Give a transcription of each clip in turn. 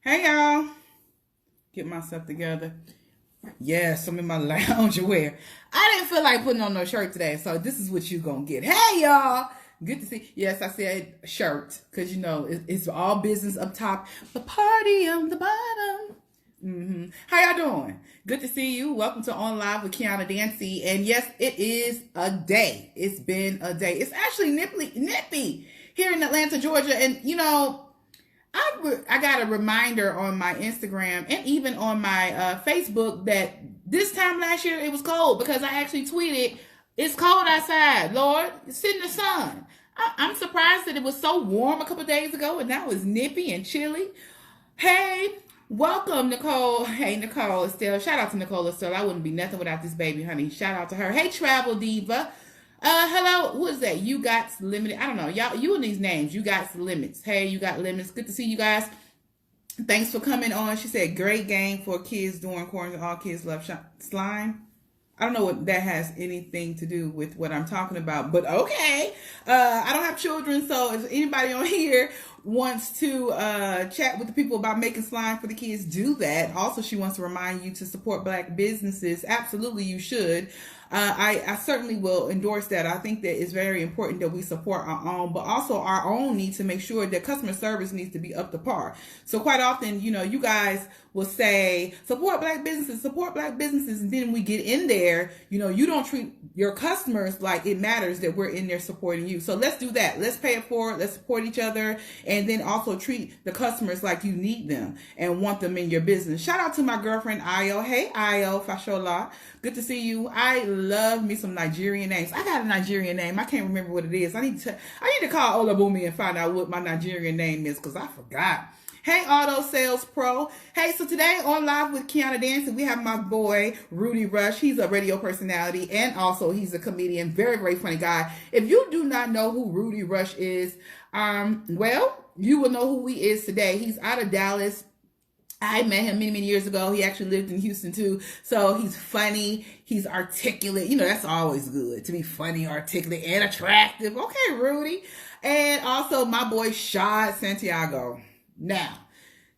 Hey y'all, get myself together. Yes, I'm in my lounge wear. I didn't feel like putting on no shirt today, so this is what you gonna get. Hey y'all, good to see. Yes, I said shirt because it's all business up top, the party on the bottom. How y'all doing? Good to see you. Welcome to On Live with Kiana Dancy. And yes, it is a day. It's been a day. It's actually nippy here in Atlanta, Georgia, and I got a reminder on my Instagram and even on my Facebook that this time last year it was cold because I actually tweeted, "It's cold outside, Lord. Sit in the sun." I'm surprised that it was so warm a couple days ago and now it's nippy and chilly. Hey, welcome, Nicole. Hey, Nicole Estelle. Shout out to Nicole Estelle. I wouldn't be nothing without this baby, honey. Shout out to her. Hey, Travel Diva. Hello, who is that? You got limited. I don't know. Y'all, you and these names. You got limits. Hey, you got limits. Good to see you guys. Thanks for coming on. She said, great game for kids during quarantine. All kids love slime. I don't know what that has anything to do with what I'm talking about, but okay. I don't have children, so if anybody on here wants to chat with the people about making slime for the kids, do that. Also, she wants to remind you to support Black businesses. Absolutely, you should. I certainly will endorse that. I think that it's very important that we support our own, but also our own need to make sure that customer service needs to be up to par. So quite often, you guys will say, support Black businesses, and then we get in there, you don't treat your customers like it matters that we're in there supporting you. So let's do that. Let's pay it forward. Let's support each other, and then also treat the customers like you need them and want them in your business. Shout out to my girlfriend, Ayo. Hey, Ayo Fashola. Good to see you. I love me some Nigerian names. I got a Nigerian name. I can't remember what it is. I need to call Olabumi and find out what my Nigerian name is because I forgot. Hey, Auto Sales Pro. Hey, so today on Live with Kiana Dancy, we have my boy, Rudy Rush. He's a radio personality and also he's a comedian. Very, very funny guy. If you do not know who Rudy Rush is, well, you will know who he is today. He's out of Dallas. I met him many, many years ago. He actually lived in Houston too. So he's funny. He's articulate. That's always good to be funny, articulate, and attractive. Okay, Rudy. And also my boy, Shad Santiago. Now,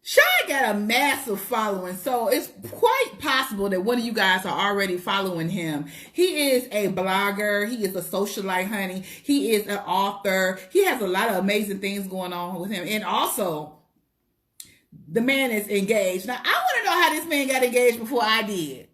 Shad got a massive following, so it's quite possible that one of you guys are already following him. He is a blogger. He is a socialite, honey. He is an author. He has a lot of amazing things going on with him. And also, the man is engaged. Now, I want to know how this man got engaged before I did.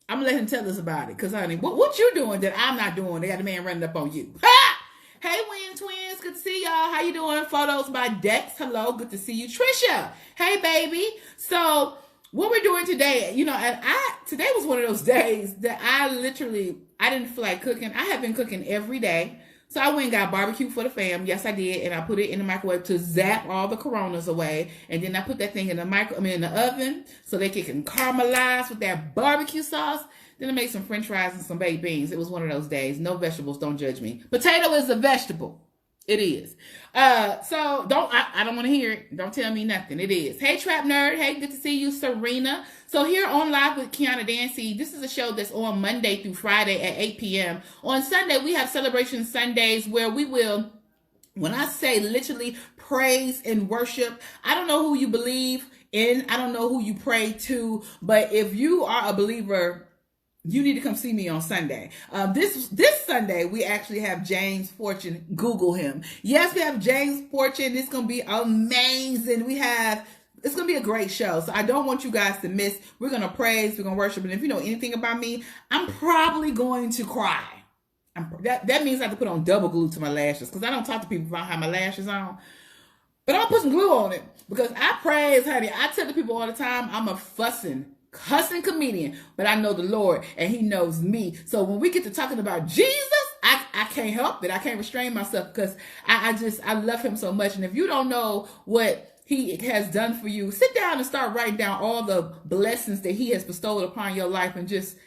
I'm going to let him tell us about it. Because, honey, what you doing that I'm not doing? They got a man running up on you. Ha! Hey, Win Twins. Good to see y'all. How you doing? Photos by Dex. Hello. Good to see you. Trisha. Hey, baby. So, what we're doing today, today was one of those days that I didn't feel like cooking. I have been cooking every day. So I went and got barbecue for the fam. Yes, I did. And I put it in the microwave to zap all the coronas away. And then I put that thing in the oven so they can caramelize with that barbecue sauce. Then I made some french fries and some baked beans. It was one of those days. No vegetables. Don't judge me. Potato is a vegetable. It is. So I don't want to hear it. Don't tell me nothing. It is. Hey, Trap Nerd. Hey, good to see you, Serena. So here on Live with Kiana Dancy, this is a show that's on Monday through Friday at 8 p.m. On Sunday, we have Celebration Sundays where we will, when I say literally praise and worship, I don't know who you believe in. I don't know who you pray to. But if you are a believer, you need to come see me on Sunday. This Sunday, we actually have James Fortune. Google him. Yes, we have James Fortune. It's going to be amazing. It's going to be a great show. So I don't want you guys to miss. We're going to praise. We're going to worship. And if you know anything about me, I'm probably going to cry. That means I have to put on double glue to my lashes because I don't talk to people about how my lashes on. But I'll put some glue on it because I praise, honey. I tell the people all the time, I'm a cussing comedian, but I know the Lord and he knows me. So when we get to talking about Jesus, I can't help it. I can't restrain myself because I love him so much. And if you don't know what he has done for you, sit down and start writing down all the blessings that he has bestowed upon your life and just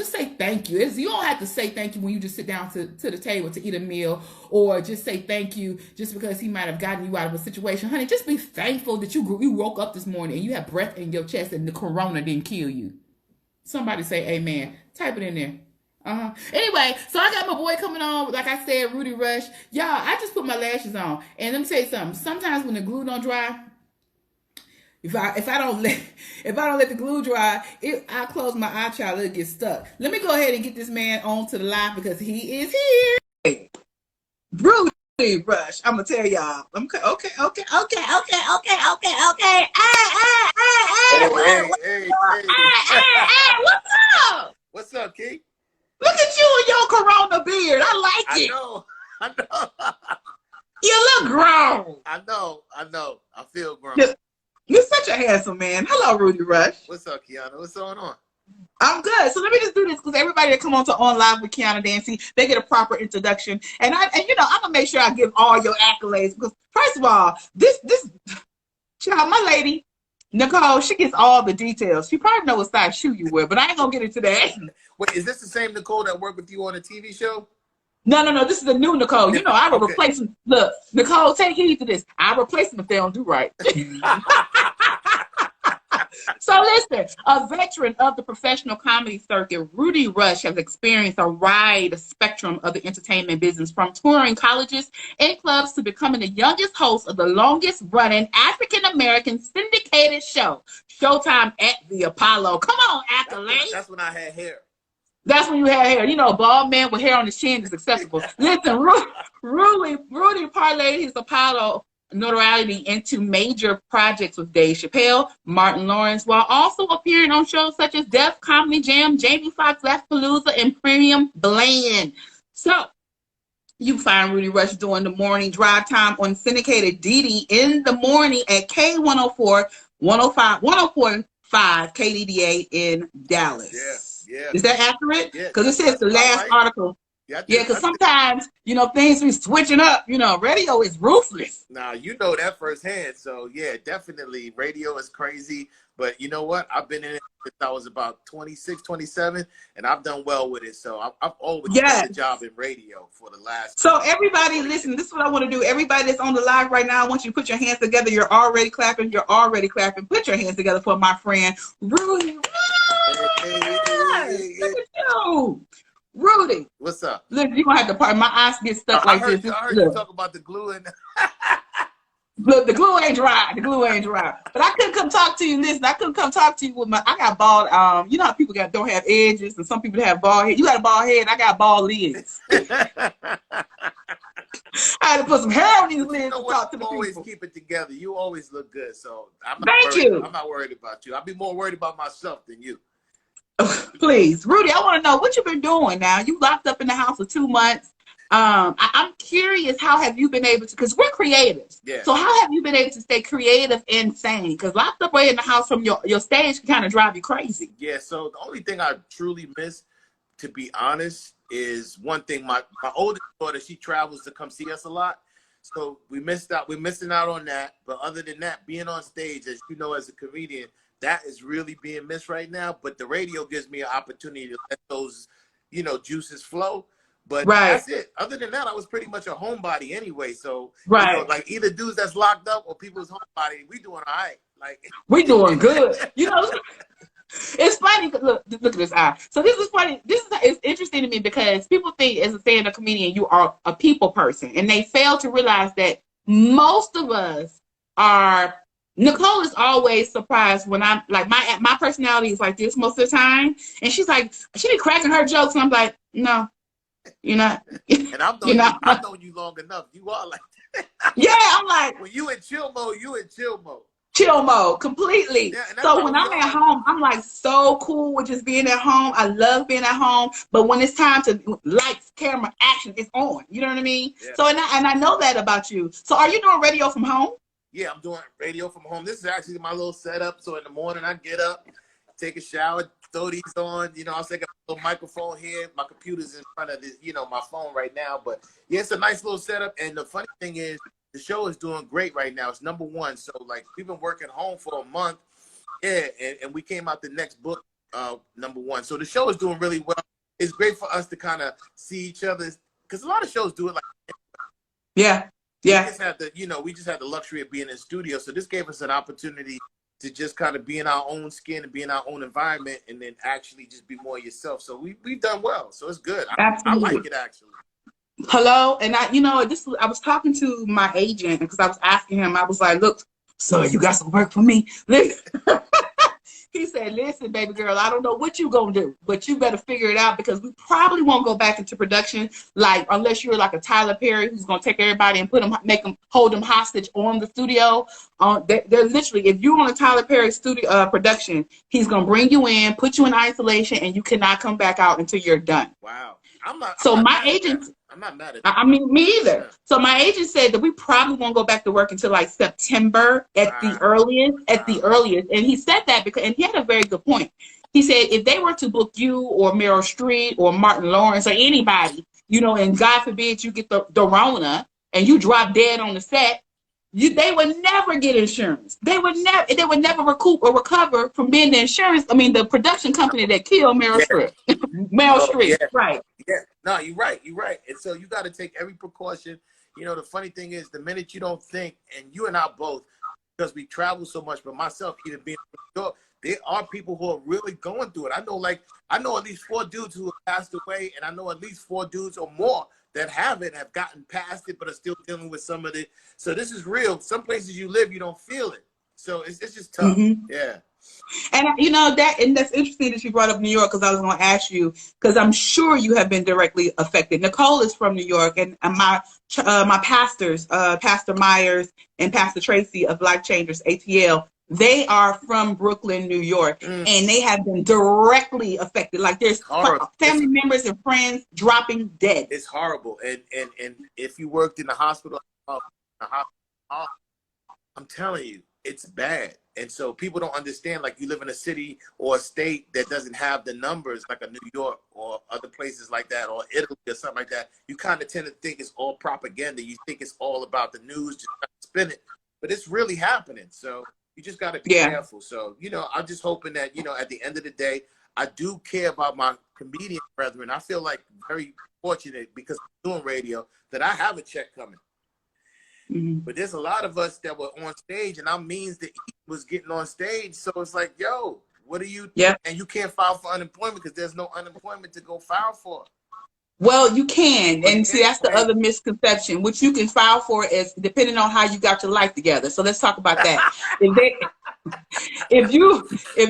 say thank you. You don't have to say thank you when you just sit down to the table to eat a meal or just say thank you just because he might have gotten you out of a situation. Honey, just be thankful that you woke up this morning and you have breath in your chest and the corona didn't kill you. Somebody say amen. Type it in there. Anyway, so I got my boy coming on, like I said, Rudy Rush. Y'all, I just put my lashes on. And let me tell you something. Sometimes when the glue don't dry, If I don't let the glue dry, I close my eye child, it'll get stuck. Let me go ahead and get this man on to the live because he is here. Hey, Rudy Rush, I'm gonna tell y'all. Okay. Hey, what's up? What's up, Keith? Look at you and your Corona beard. I like it. I know. You look grown. I know. I feel grown. You're such a handsome man. Hello, Rudy Rush. What's up, Kiana? What's going on? I'm good. So let me just do this because everybody that come on to On Live with Kiana Dancy, they get a proper introduction. And I'm gonna make sure I give all your accolades because first of all, this child, my lady, Nicole, she gets all the details. She probably knows what size shoe you wear, but I ain't gonna get into that. Wait, is this the same Nicole that worked with you on a TV show? No. This is a new Nicole. You know, I will replace them. Look, Nicole, take heed to this. I replace them if they don't do right. So listen, a veteran of the professional comedy circuit, Rudy Rush has experienced a wide spectrum of the entertainment business, from touring colleges and clubs to becoming the youngest host of the longest running African-American syndicated show, Showtime at the Apollo. Come on, accolades. That's when I had hair. That's when you had hair. You know, a bald man with hair on his chin is acceptable. Listen, Rudy parlayed his Apollo notoriety into major projects with Dave Chappelle, Martin Lawrence, while also appearing on shows such as Def Comedy Jam, Jamie Foxx, Laughpalooza, and Premium Blend. So you find Rudy Rush doing the morning drive time on syndicated DD in the morning at K104, 104.5 KDDA in Dallas. Yeah. Is that accurate? Yeah. Because it says the last article. Yeah, because sometimes, things be switching up. Radio is ruthless. Now, you know that firsthand. So, yeah, definitely. Radio is crazy. But you know what? I've been in it since I was about 26, 27, and I've done well with it. So, I've always done a job in radio for the last. So, everybody, listen, this is what I want to do. Everybody that's on the live right now, I want you to put your hands together. You're already clapping. Put your hands together for my friend, Rudy. Hey. Look at you. Rudy, what's up? Look, you're gonna have to part. My eyes get stuck like this. I heard you talk about the glue and look, the glue ain't dry. But I couldn't come talk to you. Listen, I couldn't come talk to you with I got bald. You know how people don't have edges, and some people have bald head. You got a bald head. I got bald lids. I had to put some hair on these lids to talk to the people. Always keep it together. You always look good, so I'm not worried about you. I'll be more worried about myself than you. Please, Rudy, I want to know what you've been doing now. You locked up in the house for 2 months. I'm curious, how have you been able to, because we're creatives. Yeah. So how have you been able to stay creative and sane? Because locked up away in the house from your stage can kind of drive you crazy. Yeah, so the only thing I truly miss, to be honest, is one thing. My oldest daughter, she travels to come see us a lot. So we're missing out on that. But other than that, being on stage, as you know, as a comedian, that is really being missed right now. But the radio gives me an opportunity to let those, juices flow. But that's it. Other than that, I was pretty much a homebody anyway. So, like either dudes that's locked up or people's homebody, we doing all right. Like we doing good. It's funny. Look at this eye. So this is funny. It's interesting to me because people think, as a stand-up comedian, you are a people person, and they fail to realize that most of us are. Nicole is always surprised when I'm like, my personality is like this most of the time, and she's like, she be cracking her jokes, and I'm like, no, you're not. And I've known you long enough. You are like that. Yeah, I'm like, when you in chill mode, chill mode completely. Yeah, so when I'm at home, I'm like so cool with just being at home. I love being at home, but when it's time to lights, camera, action, it's on. You know what I mean? Yeah. So and I know that about you. So are you doing radio from home? Yeah, I'm doing radio from home. This is actually my little setup. So in the morning, I get up, take a shower, throw these on. I'll take a little microphone here. My computer's in front of this, my phone right now. But yeah, it's a nice little setup. And the funny thing is, the show is doing great right now. It's #1. So like we've been working home for a month. Yeah, and we came out the next book, #1. So the show is doing really well. It's great for us to kind of see each other, because a lot of shows do it like. Yeah. Yeah. We just had the luxury of being in studio. So this gave us an opportunity to just kind of be in our own skin and be in our own environment, and then actually just be more yourself. So we've done well. So it's good. I like it actually. Hello. And I was talking to my agent because I was asking him, I was like, look, So you got some work for me. He said, listen, baby girl, I don't know what you gonna do, but you better figure it out because we probably won't go back into production, like unless you're like a Tyler Perry who's gonna take everybody and hold them hostage on the studio. They're literally, if you're on a Tyler Perry studio production, he's gonna bring you in, put you in isolation, and you cannot come back out until you're done. Wow. So I'm not my mad agent, at that. I'm not mad at that. I mean, me either. Yeah. So my agent said that we probably won't go back to work until like September at the earliest, And he said that because, and he had a very good point. He said, if they were to book you or Meryl Streep or Martin Lawrence or anybody, you know, and God forbid you get the Rona and you drop dead on the set, they would never get insurance. They would never recoup or recover from being the insurance. I mean, the production company that killed Meryl Streep. Meryl Streep, yeah. right. Yeah, no, you're right. And so you got to take every precaution. You know, the funny thing is, the minute you don't think, and you and I both, because we travel so much, but myself, even being from New York, there are people who are really going through it. I know at least 4 dudes who have passed away, and I know at least 4 dudes or more that have gotten past it, but are still dealing with some of it. So this is real. Some places you live, you don't feel it. So it's just tough. Mm-hmm. Yeah. And you know that's interesting that you brought up New York, because I was going to ask you, because I'm sure you have been directly affected. Nicole is from New York, and my pastors, Pastor Myers and Pastor Tracy of Life Changers ATL, they are from Brooklyn, New York, and they have been directly affected. Like there's family members and friends dropping dead. It's horrible, and if you worked in the hospital, I'm telling you, it's bad. And so people don't understand, like, you live in a city or a state that doesn't have the numbers like a New York or other places like that, or Italy or something like that. You kind of tend to think it's all propaganda. You think it's all about the news, just spin it, but it's really happening. So you just got to be careful. So, you know, I'm just hoping that, you know, at the end of the day, I do care about my comedian brethren. I feel like very fortunate because I'm doing radio that I have a check coming. Mm-hmm. But there's a lot of us that were on stage, and our means to eat was getting on stage. So it's like, yo, what are you? Yeah. And you can't file for unemployment because there's no unemployment to go file for. Well, you can. And see, that's the other misconception, which you can file for is depending on how you got your life together. So let's talk about that. If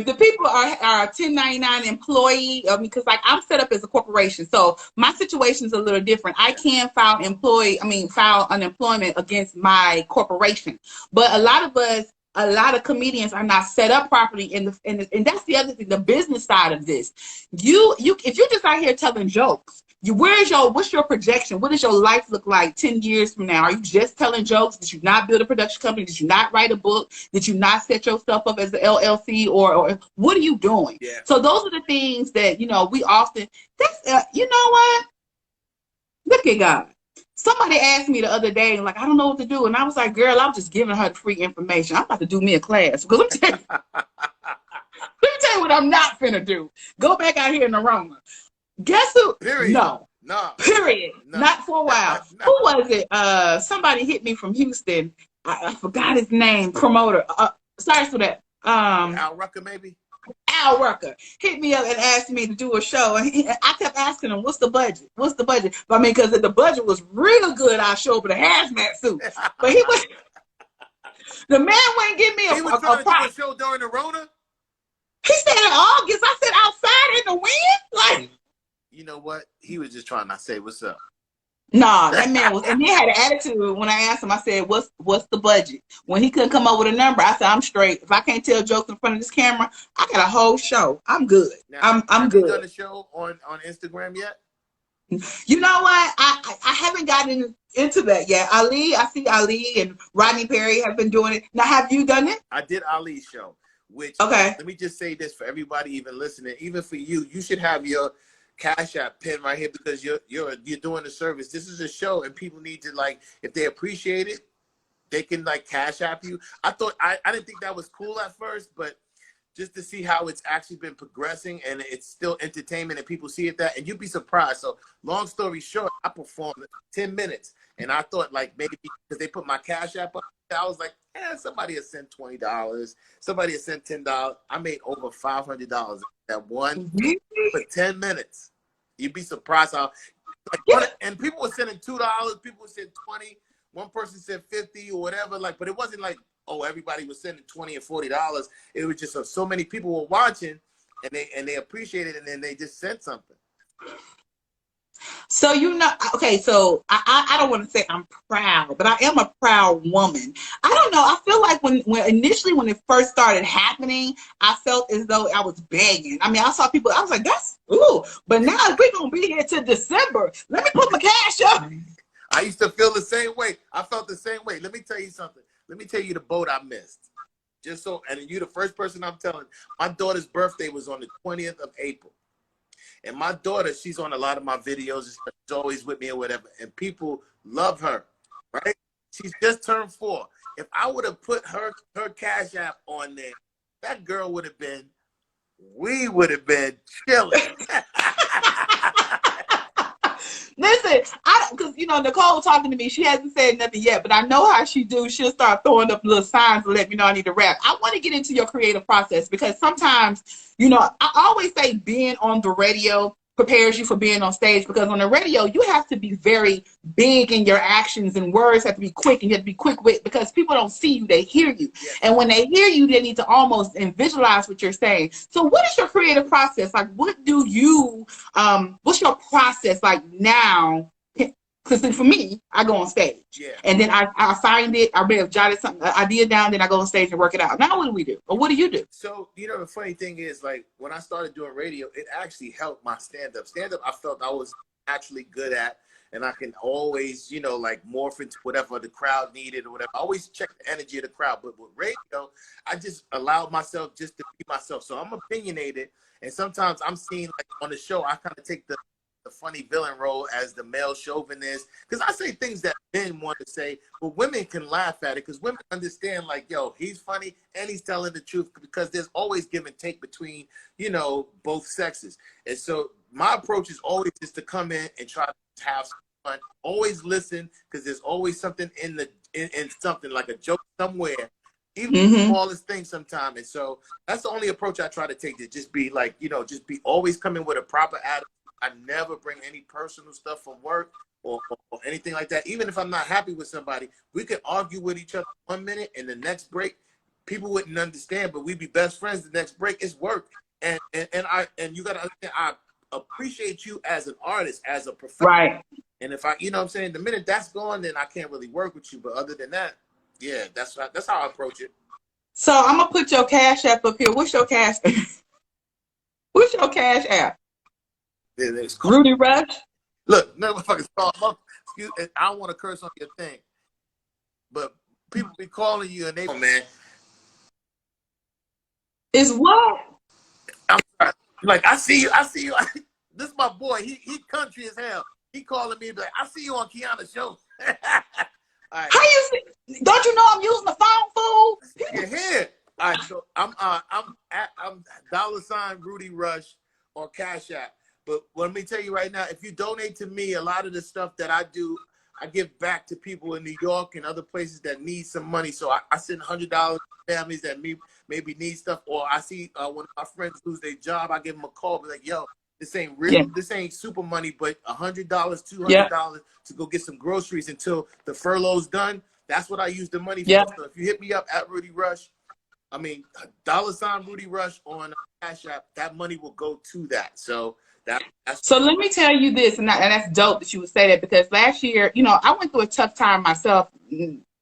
the people are a 1099 employee, because like I'm set up as a corporation, so my situation is a little different. I can file unemployment against my corporation, but a lot of comedians are not set up properly and that's the other thing, the business side of this. If you're just out here telling jokes, what's your projection? What does your life look like 10 years from now? Are you just telling jokes? Did you not build a production company? Did you not write a book? Did you not set yourself up as an LLC? Or what are you doing? Yeah. So those are the things that, you know, we often, you know what? Look at God. Somebody asked me the other day, like, I don't know what to do. And I was like, girl, I'm just giving her free information. I'm about to do me a class. Because let me tell you what I'm not finna do. Go back out here in Aroma. Guess who? Period. No. Period. No. Not for a while. No. Who was it? Somebody hit me from Houston. I forgot his name. Promoter. Sorry for that. Al Rucker, maybe? Al Rucker hit me up and asked me to do a show. And I kept asking him, what's the budget? What's the budget? But I mean, because if the budget was real good, I'd show up in a hazmat suit. But he was, the man wouldn't give me He was trying to do a show during the Rona? He said in August. I said outside in the wind? Like, you know what? He was just trying to say what's up. Nah, that man was, and he had an attitude when I asked him. I said, what's the budget? When he couldn't come up with a number, I said, I'm straight. If I can't tell jokes in front of this camera, I got a whole show. I'm good. Now, I'm good. Have you done a show on Instagram yet? You know what? I haven't gotten into that yet. I see Ali and Rodney Perry have been doing it. Now, have you done it? I did Ali's show, which, okay. Let me just say this for everybody even listening, even for you, you should have your Cash App pin right here because you're doing a service. This is a show and people need to, like, if they appreciate it, they can like Cash App you. I thought I didn't think that was cool at first, but just to see how it's actually been progressing and it's still entertainment and people see it that, and you'd be surprised. So long story short, I performed 10 minutes and I thought like maybe because they put my Cash App up, I was like, somebody has sent $20, somebody has sent $10. I made over $500 that one for 10 minutes. You'd be surprised how, like, and people were sending $2, people would send $20, one person said $50 or whatever, like, but it wasn't like oh, everybody was sending $20 and $40. It was just so many people were watching, and they appreciated it, and then they just sent something. So, okay, so I don't want to say I'm proud, but I am a proud woman. I don't know. I feel like when initially when it first started happening, I felt as though I was begging. I mean, I saw people, I was like, that's, ooh, but now we're going to be here till December. Let me put my cash up. I used to feel the same way. I felt the same way. Let me tell you something. Let me tell you the boat I missed. Just so, and you're the first person I'm telling. My daughter's birthday was on the 20th of April. And my daughter, she's on a lot of my videos. She's always with me or whatever. And people love her, right? She's just turned 4. If I would have put her Cash App on there, that girl would have been, we would have been chilling. Listen, because Nicole talking to me, she hasn't said nothing yet, but I know how she do. She'll start throwing up little signs to let me know I need to rap. I want to get into your creative process because sometimes, I always say being on the radio prepares you for being on stage, because on the radio you have to be very big in your actions, and words have to be quick, and you have to be quick with, because people don't see you, they hear you. Yeah. And when they hear you, they need to almost visualize what you're saying. So what is your creative process? Like, what do you what's your process like now? Because for me, I go on stage, and then I find it, I may have jotted something, an idea down, then I go on stage and work it out. Now what do we do? Or what do you do? So, the funny thing is, like, when I started doing radio, it actually helped my stand-up. Stand-up, I felt I was actually good at, and I can always, like, morph into whatever the crowd needed or whatever. I always check the energy of the crowd. But with radio, I just allowed myself just to be myself. So I'm opinionated, and sometimes I'm seen, like, on the show, I kind of take the funny villain role as the male chauvinist, because I say things that men want to say, but women can laugh at it, because women understand, like, yo, he's funny and he's telling the truth, because there's always give and take between, both sexes. And so my approach is always just to come in and try to have some fun, always listen, because there's always something in something, like a joke somewhere, even the smallest thing sometimes. And so that's the only approach I try to take, to just be like, just be always coming with a proper attitude. I never bring any personal stuff from work or anything like that. Even if I'm not happy with somebody, we could argue with each other 1 minute, and the next break, people wouldn't understand, but we'd be best friends the next break. It's work. And you gotta understand, I appreciate you as an artist, as a professional. Right. And if the minute that's gone, then I can't really work with you. But other than that, yeah, that's how I approach it. So I'm gonna put your Cash App up here. What's your Cash App? Rudy Rush. Look, motherfuckers call. Excuse me, I don't want to curse on your thing, but people be calling you and they, man. Is what? I'm sorry. Like, I see you. This is my boy. He country as hell. He calling me, like, I see you on Kiana's show. All right. How you see? Don't you know I'm using the phone, fool? You're here. All right, so I'm $ Rudy Rush on Cash App. But let me tell you right now, if you donate to me, a lot of the stuff that I do, I give back to people in New York and other places that need some money. So I send $100 to families that maybe need stuff. Or I see one of my friends lose their job, I give them a call, be like, yo, this ain't real, this ain't super money, but $100, $200 to go get some groceries until the furlough's done. That's what I use the money for. So if you hit me up at Rudy Rush, $ Rudy Rush on Cash App, that money will go to that. So so let me tell you this, and that's dope that you would say that, because last year, I went through a tough time myself.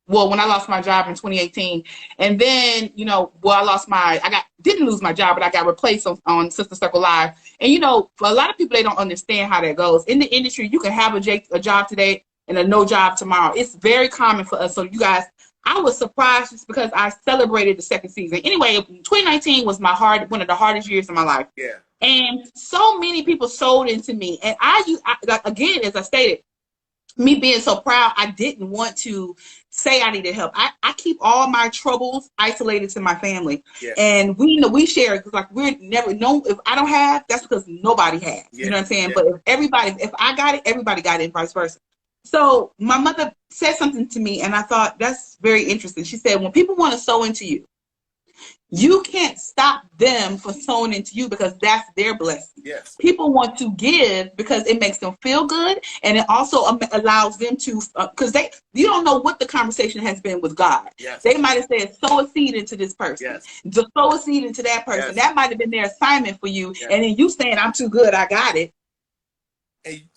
Well, when I lost my job in 2018, and then, I didn't lose my job, but I got replaced on Sister Circle Live. And, for a lot of people, they don't understand how that goes. In the industry, you can have a job today and a no job tomorrow. It's very common for us. So you guys, I was surprised just because I celebrated the second season. Anyway, 2019 was one of the hardest years of my life. Yeah. And so many people sold into me. And again, as I stated, me being so proud, I didn't want to say I needed help. I keep all my troubles isolated to my family. Yeah. And we share it, because, like, we're never know if I don't have, that's because nobody has. Yeah. You know what I'm saying? Yeah. But if I got it, everybody got it, and vice versa. So my mother said something to me, and I thought that's very interesting. She said, when people want to sow into you, You can't stop them from sowing into you because that's their blessing. Yes. People want to give because it makes them feel good, and it also allows them to, because you don't know what the conversation has been with God. Yes. They might have said, sow a seed into this person. Yes. Just sow a seed into that person. Yes. That might have been their assignment for you, Yes. and then you saying, I'm too good, I got it.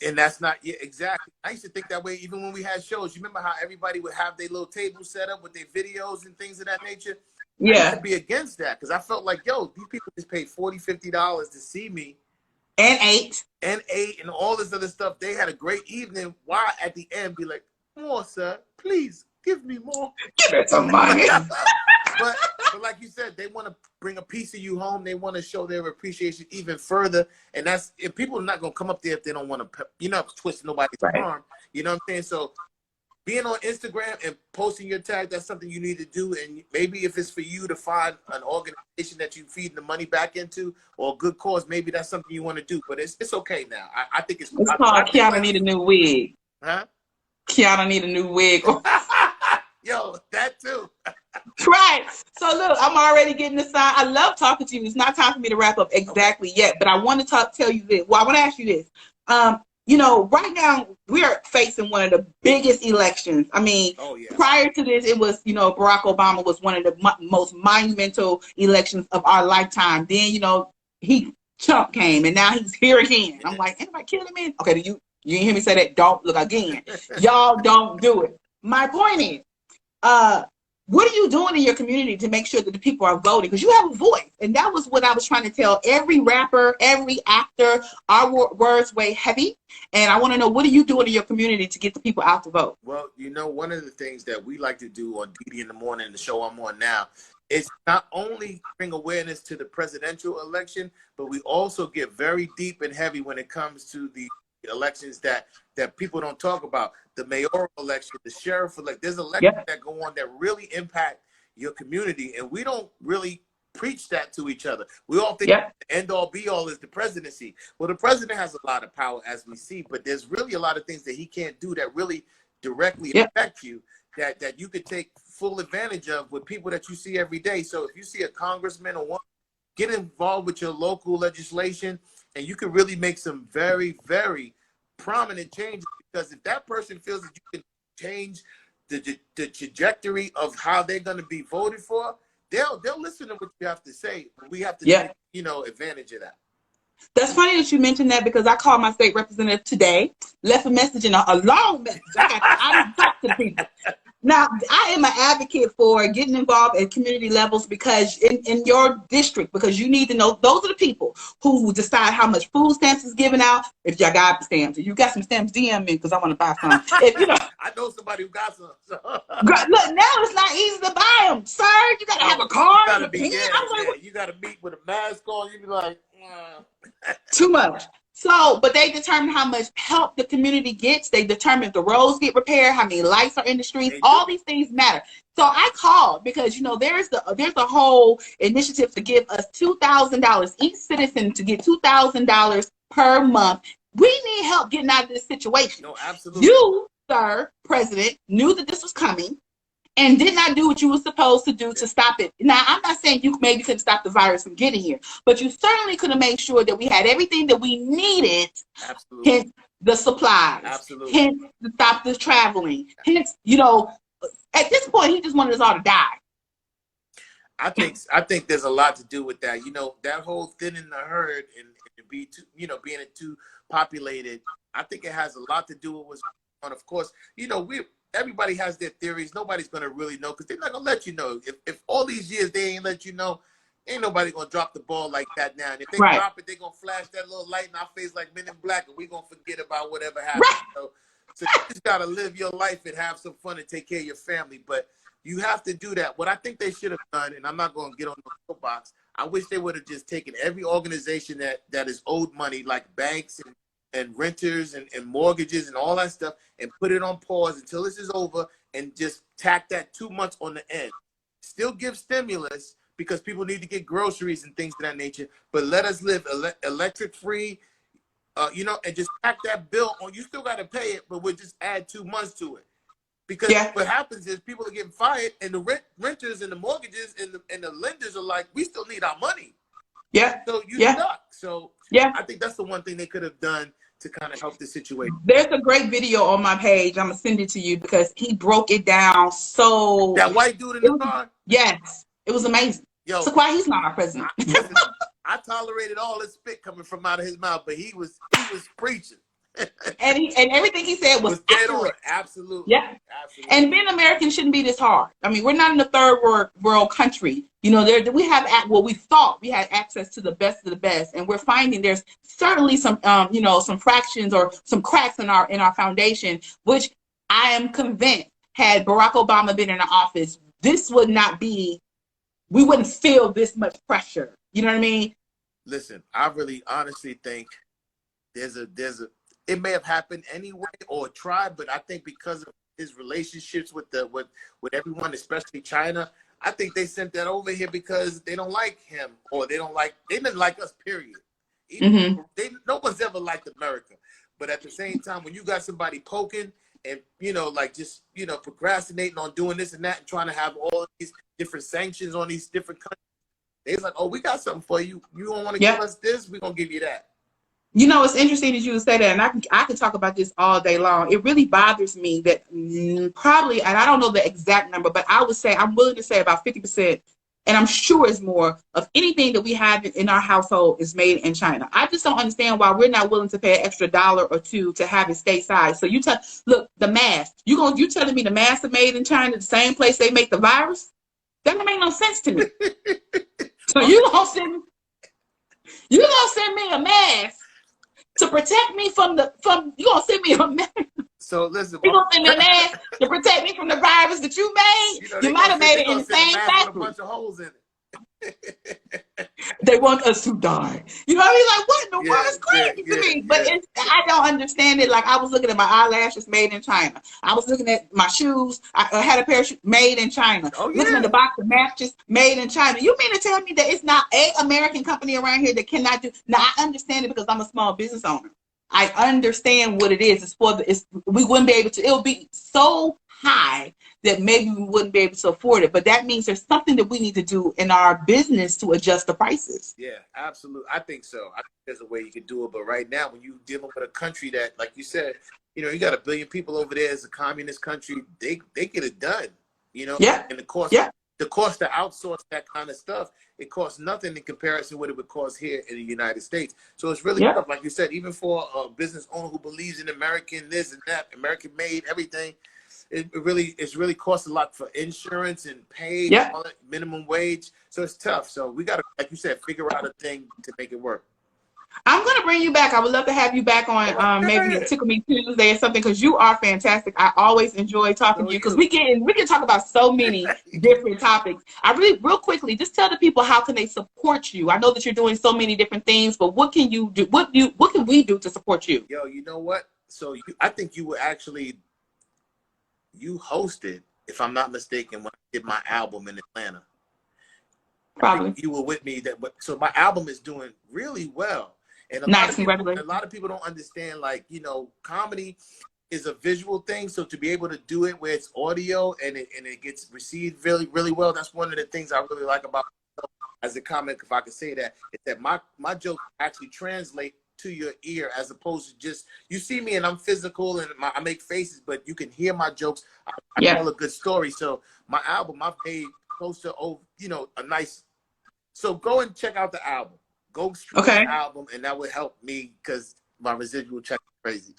And that's not exactly. I used to think that way even when we had shows. You remember how everybody would have their little table set up with their videos and things of that nature? Yeah. I used to be against that because I felt like, yo, these people just paid $40, $50 to see me. And ate. And all this other stuff. They had a great evening. Why at the end be like, more, sir, please give me more. Give it some money. But like you said, they want to bring a piece of you home. They want to show their appreciation even further. And that's, if people are not going to come up there if they don't want to, you're not twisting nobody's arm. You know what I'm saying? So being on Instagram and posting your tag, that's something you need to do. And maybe if it's for you to find an organization that you feed the money back into or a good cause, maybe that's something you want to do. But it's okay now. I think it's called Kiana need a new wig. Huh? Kiana need a new wig. Yo, that too. Right. So look, I'm already getting the sign. I love talking to you. It's not time for me to wrap up exactly yet, but I want to tell you this. Well, I want to ask you this. You know, right now we're facing one of the biggest elections. I mean, prior to this, it was, you know, Barack Obama was one of the most monumental elections of our lifetime. Then, you know, Trump came, and now he's here again. I'm like, anybody killing me? Okay, you didn't hear me say that? Don't look again. Y'all don't do it. My point is, what are you doing in your community to make sure that the people are voting? Because you have a voice. And that was what I was trying to tell every rapper, every actor. Our words weigh heavy. And I want to know, what are you doing in your community to get the people out to vote? Well, you know, one of the things that we like to do on DD in the Morning, the show I'm on now, is not only bring awareness to the presidential election, but we also get very deep and heavy when it comes to the elections that people don't talk about. The mayoral election, the sheriff election. There's elections that go on that really impact your community, and we don't really preach that to each other. We all think the end all be all is the presidency. Well, the president has a lot of power, as we see, but there's really a lot of things that he can't do that really directly affect you, that you could take full advantage of with people that you see every day. So if you see a congressman or one, get involved with your local legislation, and you can really make some very, very prominent changes. Because if that person feels that you can change the trajectory of how they're going to be voted for, they'll listen to what you have to say. We have to take, you know, advantage of that. That's funny that you mentioned that, because I called my state representative today, left a message, in a long message. I didn't talk to the people. Now, I am an advocate for getting involved at community levels, because in your district, because you need to know, those are the people who decide how much food stamps is given out. If y'all got stamps, if you got some stamps, DM me, because I want to buy some. If you know, I know somebody who got some. So. Look, now it's not easy to buy them, sir. You got to have a card. You got to meet with a mask on. You be like, too much. So, but they determine how much help the community gets. They determine if the roads get repaired, how many lights are in the streets. All these things matter. So I called because, you know, there's a whole initiative to give us $2,000, each citizen to get $2,000 per month. We need help getting out of this situation. No, absolutely. You, sir, President, knew that this was coming and did not do what you were supposed to do to stop it. Now, I'm not saying you maybe couldn't stop the virus from getting here, but you certainly could have made sure that we had everything that we needed. Absolutely. Hence the supplies. Absolutely. Hence to stop the traveling. Hence, you know, at this point, he just wanted us all to die. I think there's a lot to do with that. You know, that whole thinning the herd and be too, you know, being too populated. I think it has a lot to do with what's going on. Of course, you know, everybody has their theories. Nobody's going to really know, because they're not going to let you know. If all these years they ain't let you know, ain't nobody going to drop the ball like that now. And if they drop it, they're going to flash that little light in our face like Men in Black, and we're going to forget about whatever happened. So you just got to live your life and have some fun and take care of your family. But you have to do that. What I think they should have done, and I'm not going to get on the soapbox, I wish they would have just taken every organization that is owed money, like banks and renters and mortgages and all that stuff, and put it on pause until this is over, and just tack that 2 months on the end. Still give stimulus, because people need to get groceries and things of that nature, but let us live electric free, you know, and just tack that bill on. You still got to pay it, but we'll just add 2 months to it. Because what happens is people are getting fired, and the renters and the mortgages and the lenders are like, we still need our money. Yeah. So you stuck. So I think that's the one thing they could have done to kind of help the situation. There's a great video on my page. I'm gonna send it to you because he broke it down so. That white dude in the car. Yes, it was amazing. Yo, so why he's not our president? I tolerated all the spit coming from out of his mouth, but he was preaching. and everything he said was dead accurate. on. Absolutely. Yeah. Absolutely. And being American shouldn't be this hard. I mean, we're not in a third world country. You know, we have we thought we had access to the best of the best, and we're finding there's certainly some some fractions or some cracks in our foundation, which I am convinced had Barack Obama been in the office, this would not be. We wouldn't feel this much pressure. You know what I mean? Listen, I really honestly think there's a it may have happened anyway or tried, but I think because of his relationships with everyone, especially China, I think they sent that over here because they don't like him or they didn't like us, period. No one's ever liked America. But at the same time, when you got somebody poking and, just procrastinating on doing this and that and trying to have all of these different sanctions on these different countries, they're like, oh, we got something for you. You don't want to give us this? We're going to give you that. You know, it's interesting that you would say that, and I can talk about this all day long. It really bothers me that probably, and I don't know the exact number, but I would say, I'm willing to say about 50%, and I'm sure it's more, of anything that we have in our household is made in China. I just don't understand why we're not willing to pay an extra $1 or $2 to have it stateside. So look, the mask. You telling me the masks are made in China, the same place they make the virus? That don't make no sense to me. So you gonna send me a mask to protect me you gonna send me a mask? So listen, you gonna send me a mask to protect me from the virus that you made? You might have made it in the same factory. A bunch of holes in it. They want us to die. You know what I mean? Like, what in the world is crazy to me? But I don't understand it. Like, I was looking at my eyelashes made in China. I was looking at my shoes. I had a pair of shoes made in China. Looking at the box of matches made in China. You mean to tell me that it's not an American company around here that cannot do? Now, I understand it because I'm a small business owner. I understand what it is. We wouldn't be able to. It'll be so high that maybe we wouldn't be able to afford it. But that means there's something that we need to do in our business to adjust the prices. Yeah, absolutely. I think so. I think there's a way you can do it. But right now, when you're dealing with a country that, like you said, you got 1 billion people over there, as a communist country, they get it done. Yeah. And the cost to outsource that kind of stuff, it costs nothing in comparison to what it would cost here in the United States. So it's really tough, like you said, even for a business owner who believes in American this and that, American made everything. It's really costs a lot for insurance and pay, all that, minimum wage. So it's tough. So we got to, like you said, figure out a thing to make it work. I'm going to bring you back. I would love to have you back on maybe a Tickle Me Tuesday or something, because you are fantastic. I always enjoy talking to you because we can talk about so many different topics. Real quickly, just tell the people, how can they support you? I know that you're doing so many different things, but what can you do? What can we do to support you? Yo, you know what? So I think you were actually, you hosted, if I'm not mistaken, when I did my album in Atlanta. Probably. You were with me. So my album is doing really well. And a lot of people don't understand, like, comedy is a visual thing. So to be able to do it where it's audio and it gets received really, really well, that's one of the things I really like about myself as a comic, if I could say that, is that my jokes actually translate to your ear, as opposed to just, you see me and I'm physical and I make faces, but you can hear my jokes. I tell a good story. So my album, I've paid close to, a nice, so go and check out the album. Go stream the album, and that would help me because my residual check is crazy.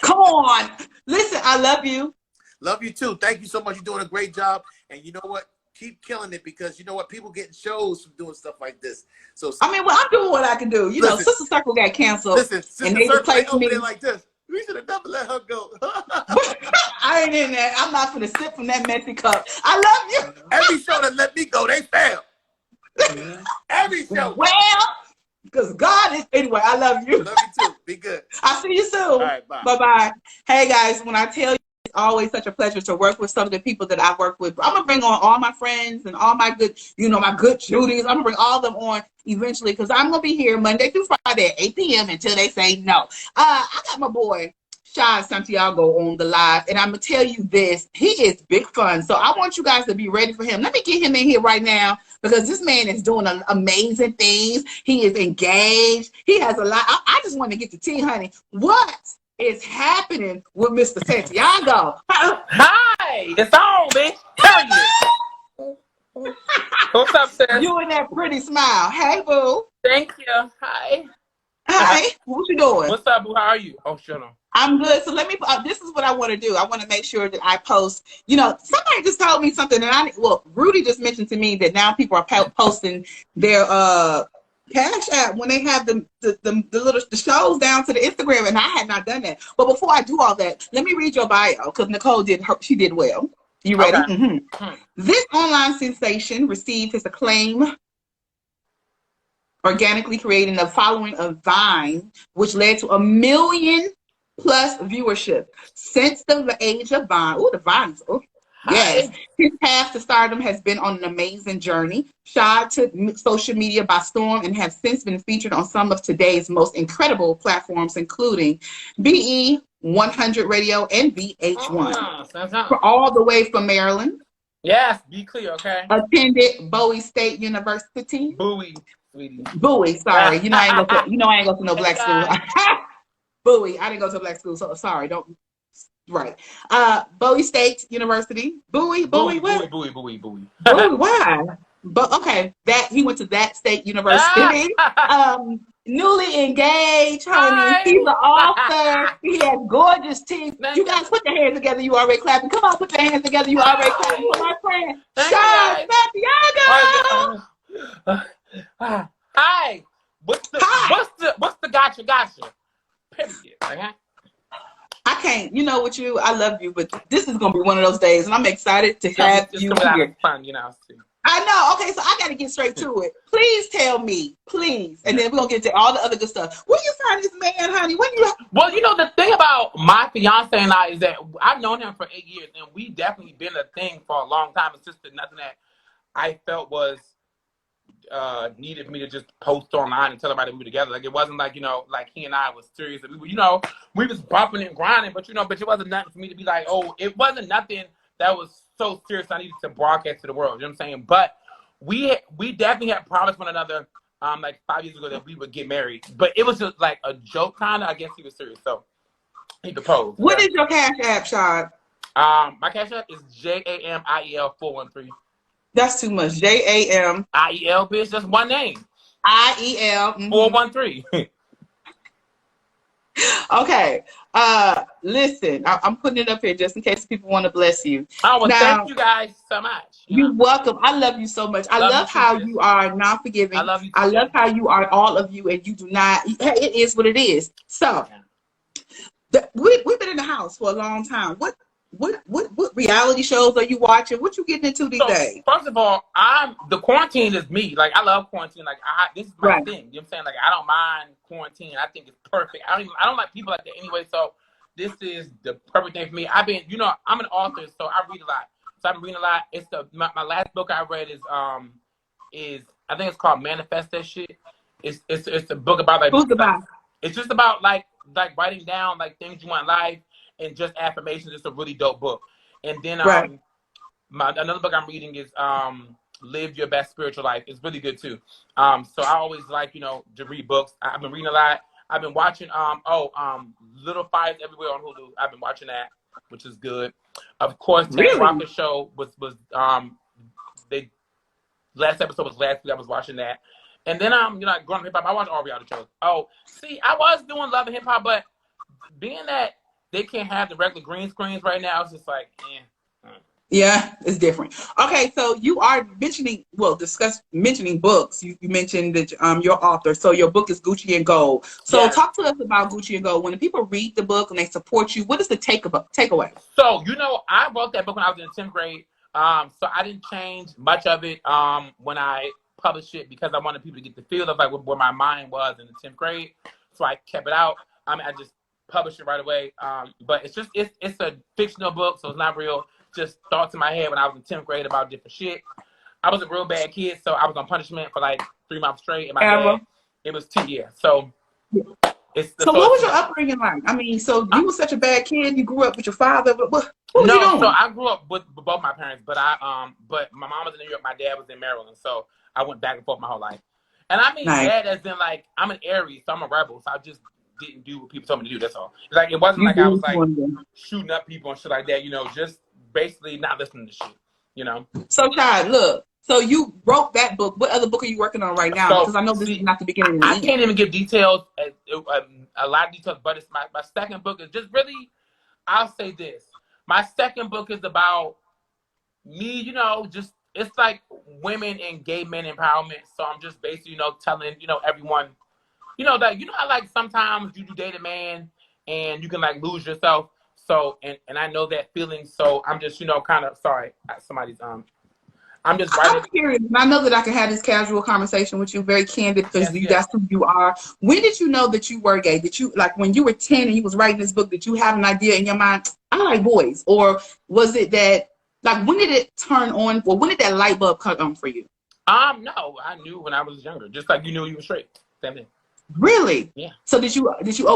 Come on. Listen, I love you. Love you too. Thank you so much. You're doing a great job. And you know what? Keep killing it, because you know what? People getting shows from doing stuff like this. So I'm doing what I can do. Sister Circle got canceled. Listen, Sister Circle over there like this. We should have never let her go. I ain't in that. I'm not gonna sip from that messy cup. I love you. Every show that let me go, they fail. Every show. Well, because God is, anyway, I love you. Love you too. Be good. I'll see you soon. All right, bye. Bye-bye. Hey, guys, when I tell you, it's always such a pleasure to work with some of the people that I work with. I'm going to bring on all my friends and all my good, my good Judies. I'm going to bring all of them on eventually, because I'm going to be here Monday through Friday at 8 p.m. until they say no. I got my boy, Shad Santiago on the live, and I'm gonna tell you this: he is big fun. So I want you guys to be ready for him. Let me get him in here right now because this man is doing amazing things. He is engaged. He has a lot. I just want to get the tea, honey. What is happening with Mr. Santiago? Hi, it's on, bitch. Period. What's up, sis? You and that pretty smile. Hey, boo. Thank you. Hi. Hi. What you doing? What's up, boo? How are you? Oh, shut up. I'm good. So let me. This is what I want to do. I want to make sure that I post. You know, somebody just told me something, and Rudy just mentioned to me that now people are posting their Cash App when they have the shows down to the Instagram, and I had not done that. But before I do all that, let me read your bio because Nicole she did well. You ready? Okay. Mm-hmm. This online sensation received his acclaim, organically creating a following of Vine, which led to 1 million+ viewership since the age of Vine. Oh, the Vines. Oh, yes. His path to stardom has been on an amazing journey. Shad took social media by storm and has since been featured on some of today's most incredible platforms, including BE 100 Radio and VH1. For all the way from Maryland. Yes, be clear, okay? Attended Bowie State University. Bowie, sweetie. Bowie, sorry. I ain't go to no black school. Bowie. I didn't go to a black school, so sorry. Don't. Right. Bowie State University. Bowie. What? Bowie. Bowie. Why? But okay, that he went to that state university. Newly engaged, honey. Hi. He's an author. He has gorgeous teeth. You guys put your hands together. You already clapping. Come on, put your hands together. You already clapping for my friend, Shad Santiago. Hi. What's the gotcha? Period. Okay. I can't. You know what I love you, but this is gonna be one of those days, and I'm excited to have you here. Fun, I know. Okay, so I got to get straight to it. Please tell me, please, and then we're gonna get to all the other good stuff. Where you find this man, honey? Well, the thing about my fiance and I is that I've known him for 8 years, and we definitely been a thing for a long time. It's just nothing that I felt was needed for me to just post online and tell everybody we were together. Like it wasn't like like he and I was serious. We were, we was bumping and grinding, but but it wasn't nothing for me to be like, oh, it wasn't nothing that was so serious I needed to broadcast to the world. You know what I'm saying? But we definitely had promised one another like 5 years ago that we would get married. But it was just like a joke kind of. I guess he was serious. So he proposed. What is your Cash App, Shad? My Cash App is JAMIEL 413. That's too much. JAM IEL, bitch. That's one name. IEL 413. Okay. Listen, I'm putting it up here just in case people want to bless you. Oh, well, thank you guys so much. You're welcome. I love you so much. I love how you are not forgiving. I love you too. I love how you are, all of you, and you do not. It is what it is. So, we've been in the house for a long time. What reality shows are you watching? What you getting into these days? First of all, the quarantine is me. Like I love quarantine. Like this is my thing. You know what I'm saying? Like I don't mind quarantine. I think it's perfect. I don't like people like that anyway. So this is the perfect thing for me. I'm an author, so I read a lot. So I've been reading a lot. It's my last book I read is I think it's called Manifest That Shit. It's a book about like who's about? It's just about like writing down like things you want in life. And just affirmations. It's a really dope book. And then another book I'm reading is Live Your Best Spiritual Life. It's really good too. So I always like to read books. I've been reading a lot. I've been watching Little Fires Everywhere on Hulu. I've been watching that, which is good. Of course, Terry Rocker Show was last episode was last week. I was watching that. And then growing up hip hop, I watch all reality shows. Oh, see, I was doing Love and Hip Hop, but being that they can't have the regular green screens right now, it's just like, Yeah, it's different. Okay, so you are mentioning books. You mentioned that you're author. So your book is Gucci and Gold. So talk to us about Gucci and Gold. When the people read the book and they support you, what is the takeaway? So, I wrote that book when I was in 10th grade. So I didn't change much of it when I published it because I wanted people to get the feel of like where my mind was in the 10th grade. So I kept it out. I just published it right away. But it's a fictional book, so it's not real. Just thoughts in my head when I was in 10th grade about different shit. I was a real bad kid, so I was on punishment for like 3 months straight. In my head, it was 2 years. So It's So so what was it's your upbringing like? I mean, so I, you were such a bad kid. You grew up with your father. But what was you no. So doing? I grew up with both my parents, but my mom was in New York, my dad was in Maryland, so I went back and forth my whole life. And I mean Nice. bad as in like I'm an Aries, so I'm a rebel, so I just didn't do what people told me to do. That's all. It's like it wasn't You like I do was what you like want to do. shooting up people and shit like that. Just basically not listening to shit. You know. So, Chad, look. So you wrote that book. What other book are you working on right now? Because So I know this is see, not the beginning and I the end. can't even give details, a lot of details, but it's my second book is just really. I'll say this: my second book is about me. Just it's like women and gay men empowerment. So I'm just basically, telling everyone, that how like sometimes you date a man and you can like lose yourself. So and I know that feeling. So I'm just kind of sorry. Somebody's I'm just I'm writing. curious, and I know that I can have this casual conversation with you, very candid, because Yes, yes. that's who you are. When did you know that you were gay? Did you, like, when you were 10 and you was writing this book, did you have an idea in your mind, I like boys? Or was it that, like, when did it turn on, or when did that light bulb come on for you? No, I knew when I was younger, just like you knew you were straight. Same thing. Really? Yeah. So did you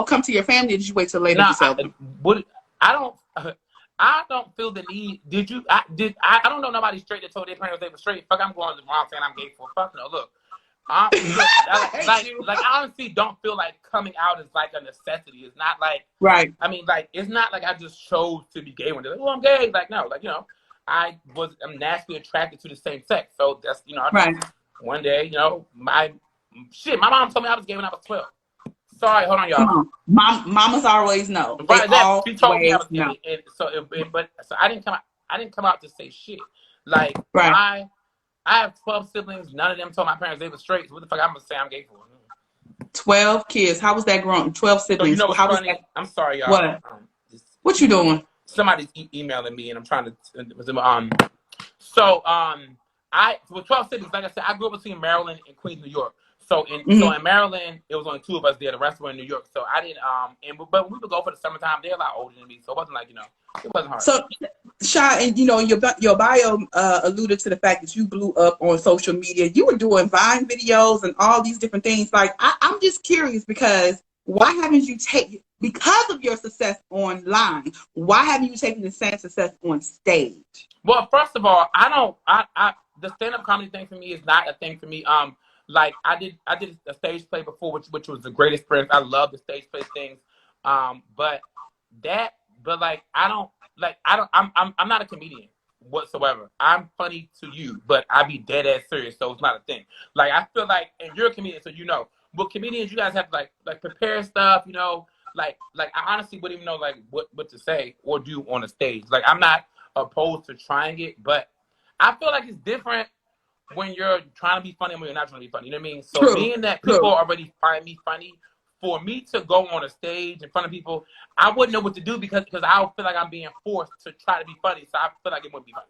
come to your family, or did you wait till later No, to tell them? I don't. I don't feel the need. Did you? I don't know nobody straight that told their parents they were straight. Fuck, I'm going around saying I'm gay for fuck no. Look, I hate you. like I honestly don't feel like coming out is like a necessity. It's not like Right. I mean like it's not like I just chose to be gay one day. Like, oh, I'm gay. Like no, like I'm naturally attracted to the same sex. So that's Right. one day my mom told me I was gay when I was 12. Sorry, hold on, Come y'all. on. Mamas always know. They Right, that always she told me I was know. gay, and so I didn't come out. I didn't come out to say shit. Like Right. I have 12 siblings. None of them told my parents they were straight. So what the fuck I'm gonna say I'm gay for? 12 kids. How was that growing? 12 So siblings. what's How was funny? that? I'm sorry, y'all. What? What you doing? Somebody's emailing me, and I'm trying to I with 12 siblings. Like I said, I grew up between Maryland and Queens, New York. So in Maryland, it was only two of us there. The rest were in New York. So I didn't but we would go for the summertime. They're a lot older than me, so it wasn't like it wasn't hard. So, Sha, and your bio alluded to the fact that you blew up on social media. You were doing Vine videos and all these different things. Like, I'm just curious because why haven't you because of your success online, why haven't you taken the same success on stage? Well, first of all, the stand-up comedy thing for me is not a thing for me. Like I did a stage play before, which was the great experience. I love the stage play things. But like I'm not a comedian whatsoever. I'm funny to you, but I be dead ass serious, so it's not a thing. Like I feel like, and you're a comedian, so but comedians, you guys have to like prepare stuff, like I honestly wouldn't even know like what to say or do on a stage. Like I'm not opposed to trying it, but I feel like it's different when you're trying to be funny and when you're not trying to be funny. You know what I mean? So True. being that people already find me funny, for me to go on a stage in front of people, I wouldn't know what to do because I don't feel like I'm being forced to try to be funny. So I feel like it wouldn't be funny.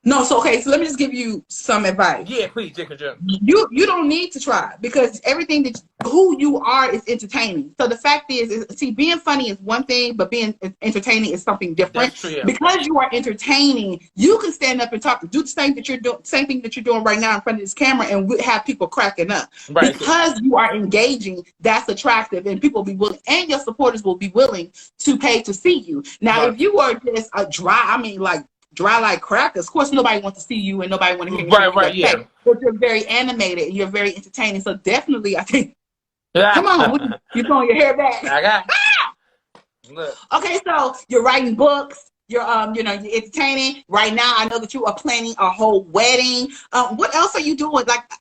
No, so okay, so let me just give you some advice. Yeah, please, Jim. You don't need to try because everything who you are is entertaining. So the fact is see, being funny is one thing, but being entertaining is something different. That's true, yeah. Because you are entertaining, you can stand up and talk, do the same thing that you're doing right now in front of this camera, and have people cracking up. Right. Because you are engaging, that's attractive, and people will be willing, and your supporters will be willing to pay to see you. Now, if you were just a dry like crackers, of course nobody wants to see you and nobody want to hear you. Right, yeah. But you're very animated and you're very entertaining. So definitely, I think. Come on, you're throwing your hair back. I got. Look. Okay, so you're writing books. You're you're entertaining. Right now, I know that you are planning a whole wedding. What else are you doing? Like,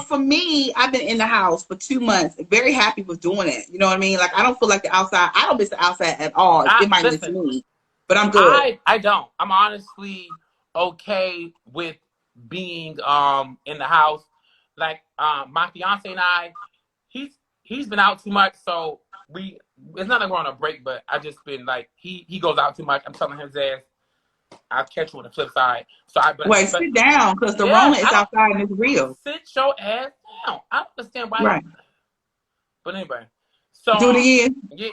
for me, I've been in the house for 2 months. Very happy with doing it. You know what I mean? Like, I don't feel like the outside. I don't miss the outside at all. It might miss me. But I'm good. I don't. I'm honestly okay with being in the house. Like my fiance and I, he's been out too much, so it's not like we're on a break, but I just been like he goes out too much. I'm telling his ass I'll catch you on the flip side. So sit down because the Rona is outside and it's real. Sit your ass down. I don't understand why. Right. But anyway. So, do it again. Yeah,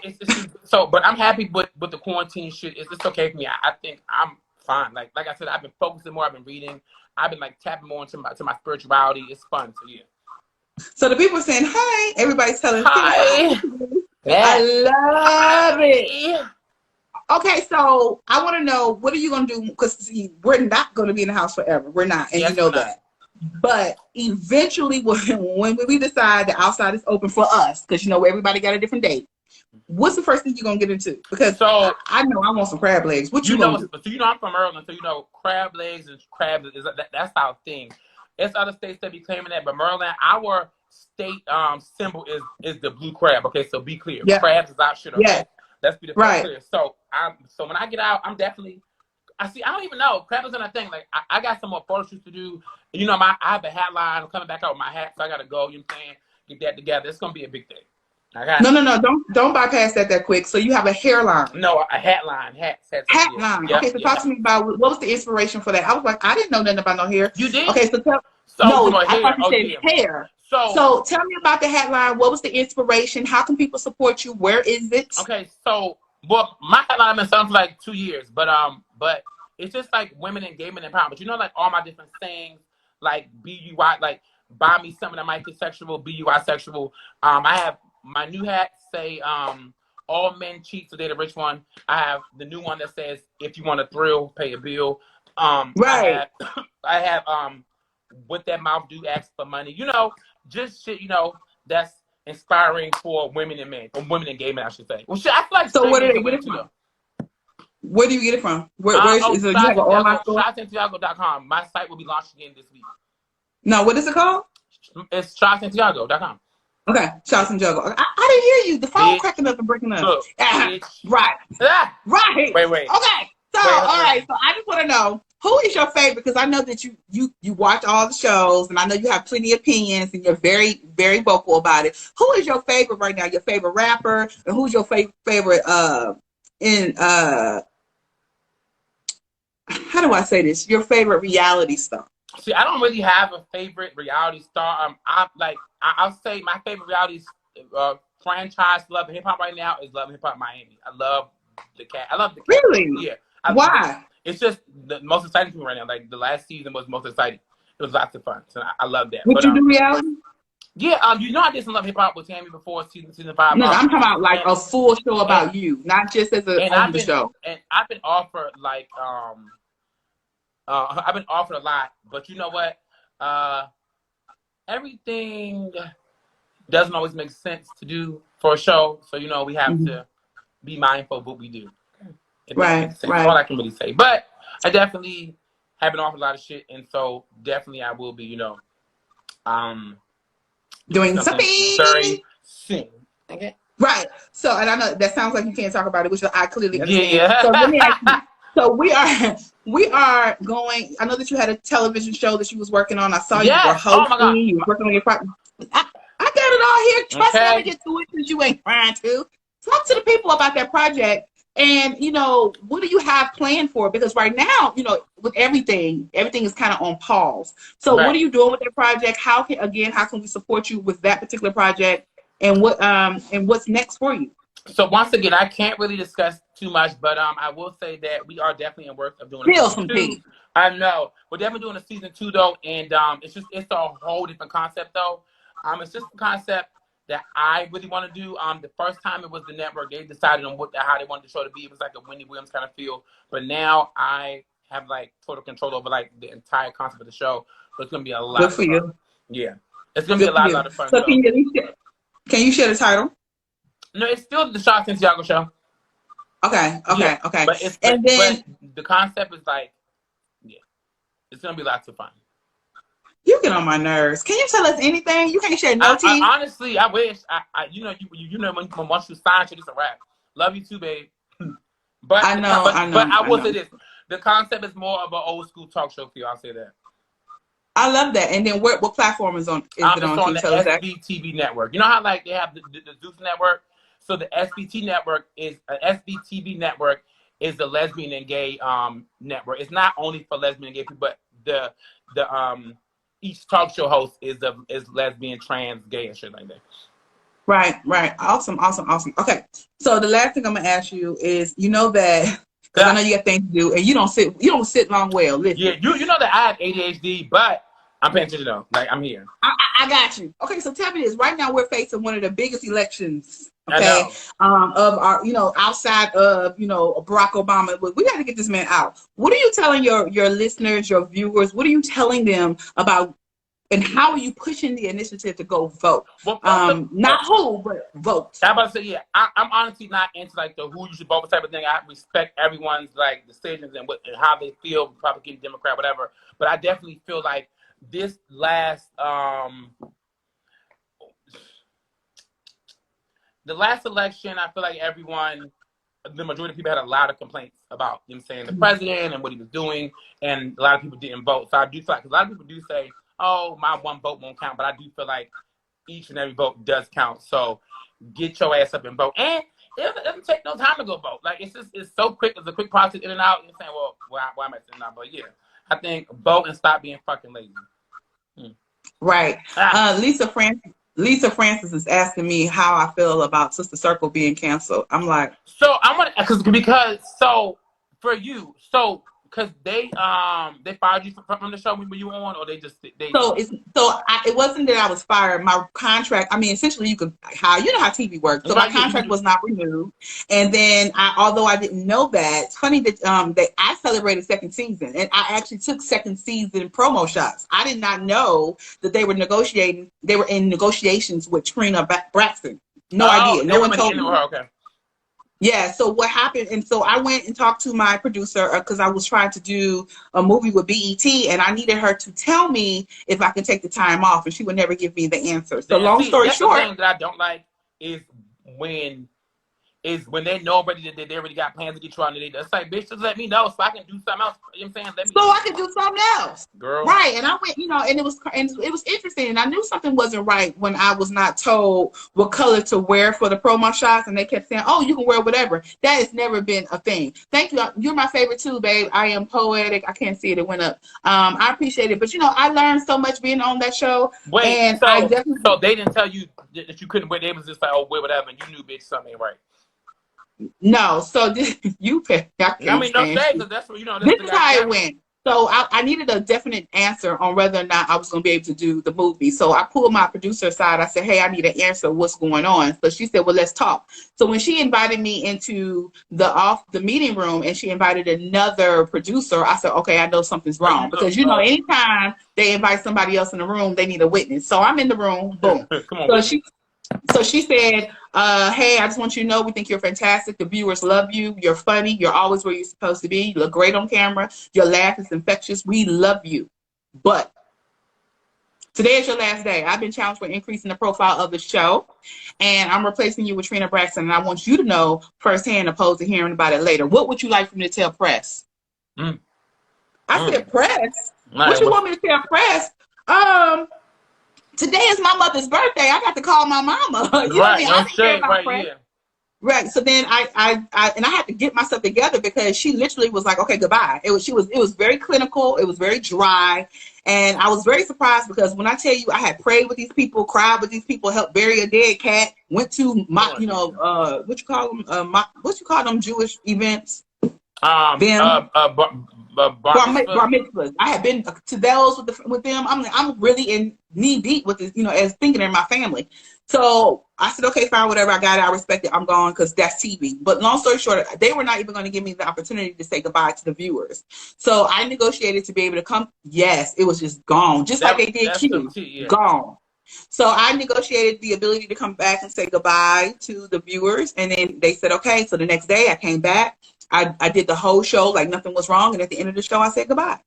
but I'm happy with the quarantine shit. It's okay for me. I think I'm fine. Like I said, I've been focusing more. I've been reading. I've been like tapping more into my spirituality. It's fun. So yeah. So the people are saying hi. Everybody's telling hi. I Yeah. love it. Yeah. Okay, so I want to know, what are you going to do? Because we're not going to be in the house forever. We're not, and you Yes, know we're not. that. But eventually, when we decide the outside is open for us, because you know everybody got a different date, what's the first thing you're going to get into? Because So I know I want some crab legs. What you you going know, to do? so you know I'm from Maryland, so you know crab legs and crabs that's our thing. It's other states that be claiming that, but Maryland, our state symbol is the blue crab. Okay, so be clear, Yeah, crabs is our shit. yeah, Okay, let's be the fuck right. clear. So when I get out, I'm definitely. I see. I don't even know. Crab is another thing. Like I got some more photo shoots to do. You know, I have a hat line. I'm coming back out with my hat, so I gotta go. You know what I'm saying? Get that together. It's gonna be a big day. I got No. Don't bypass that quick. So you have a hairline. no a hat line. Hats. Hat Yeah. line. Yep. Okay, so talk Yeah. to me about what was the inspiration for that. I was like, I didn't know nothing about no hair. You did? Okay, so So no, my I hair. thought you Oh said yeah. hair. So So tell me about the hat line. What was the inspiration? How can people support you? Where is it? okay. So well, my headline I've been selling for like 2 years, but it's just like women and gaming empowerment. You know, like all my different sayings, like BUI, like buy me something that might get sexual, BUI sexual. I have my new hat say all men cheat, so they're the rich one. I have the new one that says if you want a thrill, pay a bill. Right. I have what that mouth do, ask for money. You know, just shit. You know, that's inspiring for women and men, or women and gay men, I should say. Well, shit, I feel like So straight where do men they can get win it too, from? though. Where do you get it from? Where is it? You have an online store? ShySantiago.com. My site will be launched again this week. No, what is it called? It's ShySantiago.com. Okay, Shots and Juggle. I didn't hear you. The phone Bitch. cracking up and breaking up. Look, Ah, bitch. right, Ah! right. Wait. Okay, so Wait, all right. So I just want to know, who is your favorite? Because I know that you watch all the shows, and I know you have plenty of opinions, and you're very very vocal about it. Who is your favorite right now? Your favorite rapper, and who's your favorite in how do I say this? Your favorite reality star? See, I don't really have a favorite reality star. I'll say my favorite reality franchise Love and Hip Hop right now is Love and Hip Hop Miami. I love the cat. I love the cat. Really? Yeah. Why? It's just the most exciting for me right now. Like the last season was most exciting. It was lots of fun. So I love that. Would you do reality? Yeah, you know I did some Love Hip Hop with Tammy before season 5. No, I'm talking about like a full show about you, not just as a on the show. And I've been offered like I've been offered a lot, but you know what? Everything doesn't always make sense to do for a show, so you know we have to be mindful of what we do. Right. That's all I can really say. But I definitely have been offered a lot of shit, and so definitely I will be, doing something very soon. Okay. Right. So, and I know that sounds like you can't talk about it, which I clearly understand. Yeah. So let me ask you. So we are going. I know that you had a television show that you was working on. I saw you were hosting. Oh my God. You were working on your project. I got it all here. Trust me, Okay. I'm gonna get to it since you ain't trying to. Talk to the people about that project. And what do you have planned for it? Because right now, with everything is kind of on pause. So Right. what are you doing with that project? How can we support you with that particular project? And what's next for you? So once again, I can't really discuss too much, but I will say that we are definitely in work of doing Spill season some 2. tea. I know we're definitely doing a season 2 though, and it's a whole different concept though. It's just a concept that I really want to do. The first time it was the network, they decided on how they wanted the show to be. It was like a Wendy Williams kind of feel, but now I have like total control over like the entire concept of the show. So it's gonna be a lot. Good of for fun. you. Yeah, it's gonna be a lot of fun. So can you share the title? No, it's still the Shy Santiago show. Okay. Yeah, But the concept is like, yeah, it's gonna be lots of fun. you get on my nerves. Can you tell us anything? You can't share no tea. Honestly, I wish when once you sign shit, it's a wrap. Love you too, babe. But I know. But I will say this: the concept is more of an old school talk show for you. I'll say that. I love that. And then what platform is it on? It's on the SBTV network. You know how like they have the Zeus network. So the SBTV network is the lesbian and gay network. It's not only for lesbian and gay people, but the each talk show host is lesbian, trans, gay, and shit like that. Right. Awesome. Okay. So the last thing I'm gonna ask you is, that because I know you got things to do, and you don't sit long well. Listen. Yeah, you know that I have ADHD, but I'm paying attention though. Like, I'm here. I got you. Okay, so tell me this. Right now, we're facing one of the biggest elections. I Okay, know. of our, outside of, Barack Obama. But we got to get this man out. What are you telling your listeners, your viewers? What are you telling them about, and how are you pushing the initiative to go vote? Well, Not who, but vote. I'm about to say, yeah. I'm honestly not into like the who you should vote type of thing. I respect everyone's like decisions and how they feel, Republican, Democrat, whatever. But I definitely feel like this last the last election, I feel like the majority of people had a lot of complaints about him saying the president and what he was doing, and a lot of people didn't vote. So I do feel like, 'cause a lot of people do say, oh, my one vote won't count, but I do feel like each and every vote does count. So get your ass up and vote. And it doesn't take no time to go vote. Like, it's so quick. It's a quick process in and out. You're saying, well, why am I saying that? But yeah, I think vote and stop being fucking lazy. Right. Lisa Francis is asking me how I feel about Sister Circle being canceled. I'm like, so I'm gonna for you, because they fired you from the show when you were on, or they it wasn't that I was fired. My contract, I mean, essentially you know how TV works. So my contract was not renewed, and then although I didn't know that, it's funny that I celebrated second season, and I actually took second season promo shots. I did not know that they were negotiating. They were in negotiations with Trina Braxton. No idea. No one told me. Okay. Yeah, so what happened, and so I went and talked to my producer because I was trying to do a movie with BET, and I needed her to tell me if I could take the time off, and she would never give me the answer. So long story short, the thing that I don't like is when they know already that they already got plans to get you on. It's like, bitch, just let me know so I can do something else. You know what I'm saying? I can do something else. Girl. Right. And I went, and it was interesting. And I knew something wasn't right when I was not told what color to wear for the promo shots. And they kept saying, oh, you can wear whatever. That has never been a thing. Thank you. You're my favorite too, babe. I am poetic. I can't see it. It went up. I appreciate it. But, I learned so much being on that show. Wait, and so they didn't tell you that you couldn't wear. They was just like, oh, wear whatever. And you knew, bitch, something ain't right. No, so you pick. I mean, no shade, because that's what This is how it went. So I needed a definite answer on whether or not I was going to be able to do the movie. So I pulled my producer aside. I said, hey, I need an answer. What's going on? So she said, well, let's talk. So when she invited me into the meeting room and she invited another producer, I said, okay, I know something's wrong. Because, anytime they invite somebody else in the room, they need a witness. So I'm in the room. Boom. Come on, So she said, hey, I just want you to know we think you're fantastic. The viewers love you. You're funny. You're always where you're supposed to be. You look great on camera. Your laugh is infectious. We love you. But today is your last day. I've been challenged for increasing the profile of the show, and I'm replacing you with Trina Braxton, and I want you to know firsthand opposed to hearing about it later. What would you like for me to tell press? I said, press? What you want me to tell press? Today is my mother's birthday. I got to call my mama. You know what I mean? I didn't care about friends. Right. So then I had to get myself together because she literally was like, okay, goodbye. It was very clinical. It was very dry. And I was very surprised because when I tell you I had prayed with these people, cried with these people, helped bury a dead cat, went to my, what you call them Jewish events? Bar mitzvahs. I had been to those with them. I'm really in knee deep with this, as thinking in my family. So I said, okay, fine, whatever. I got it. I respect it. I'm gone because that's TV. But long story short, they were not even going to give me the opportunity to say goodbye to the viewers. So I negotiated to be able to come. Yes, it was just gone, just like they did Q. Yeah. Gone. So I negotiated the ability to come back and say goodbye to the viewers. And then they said, okay. So the next day I came back. I did the whole show like nothing was wrong. And at the end of the show, I said goodbye,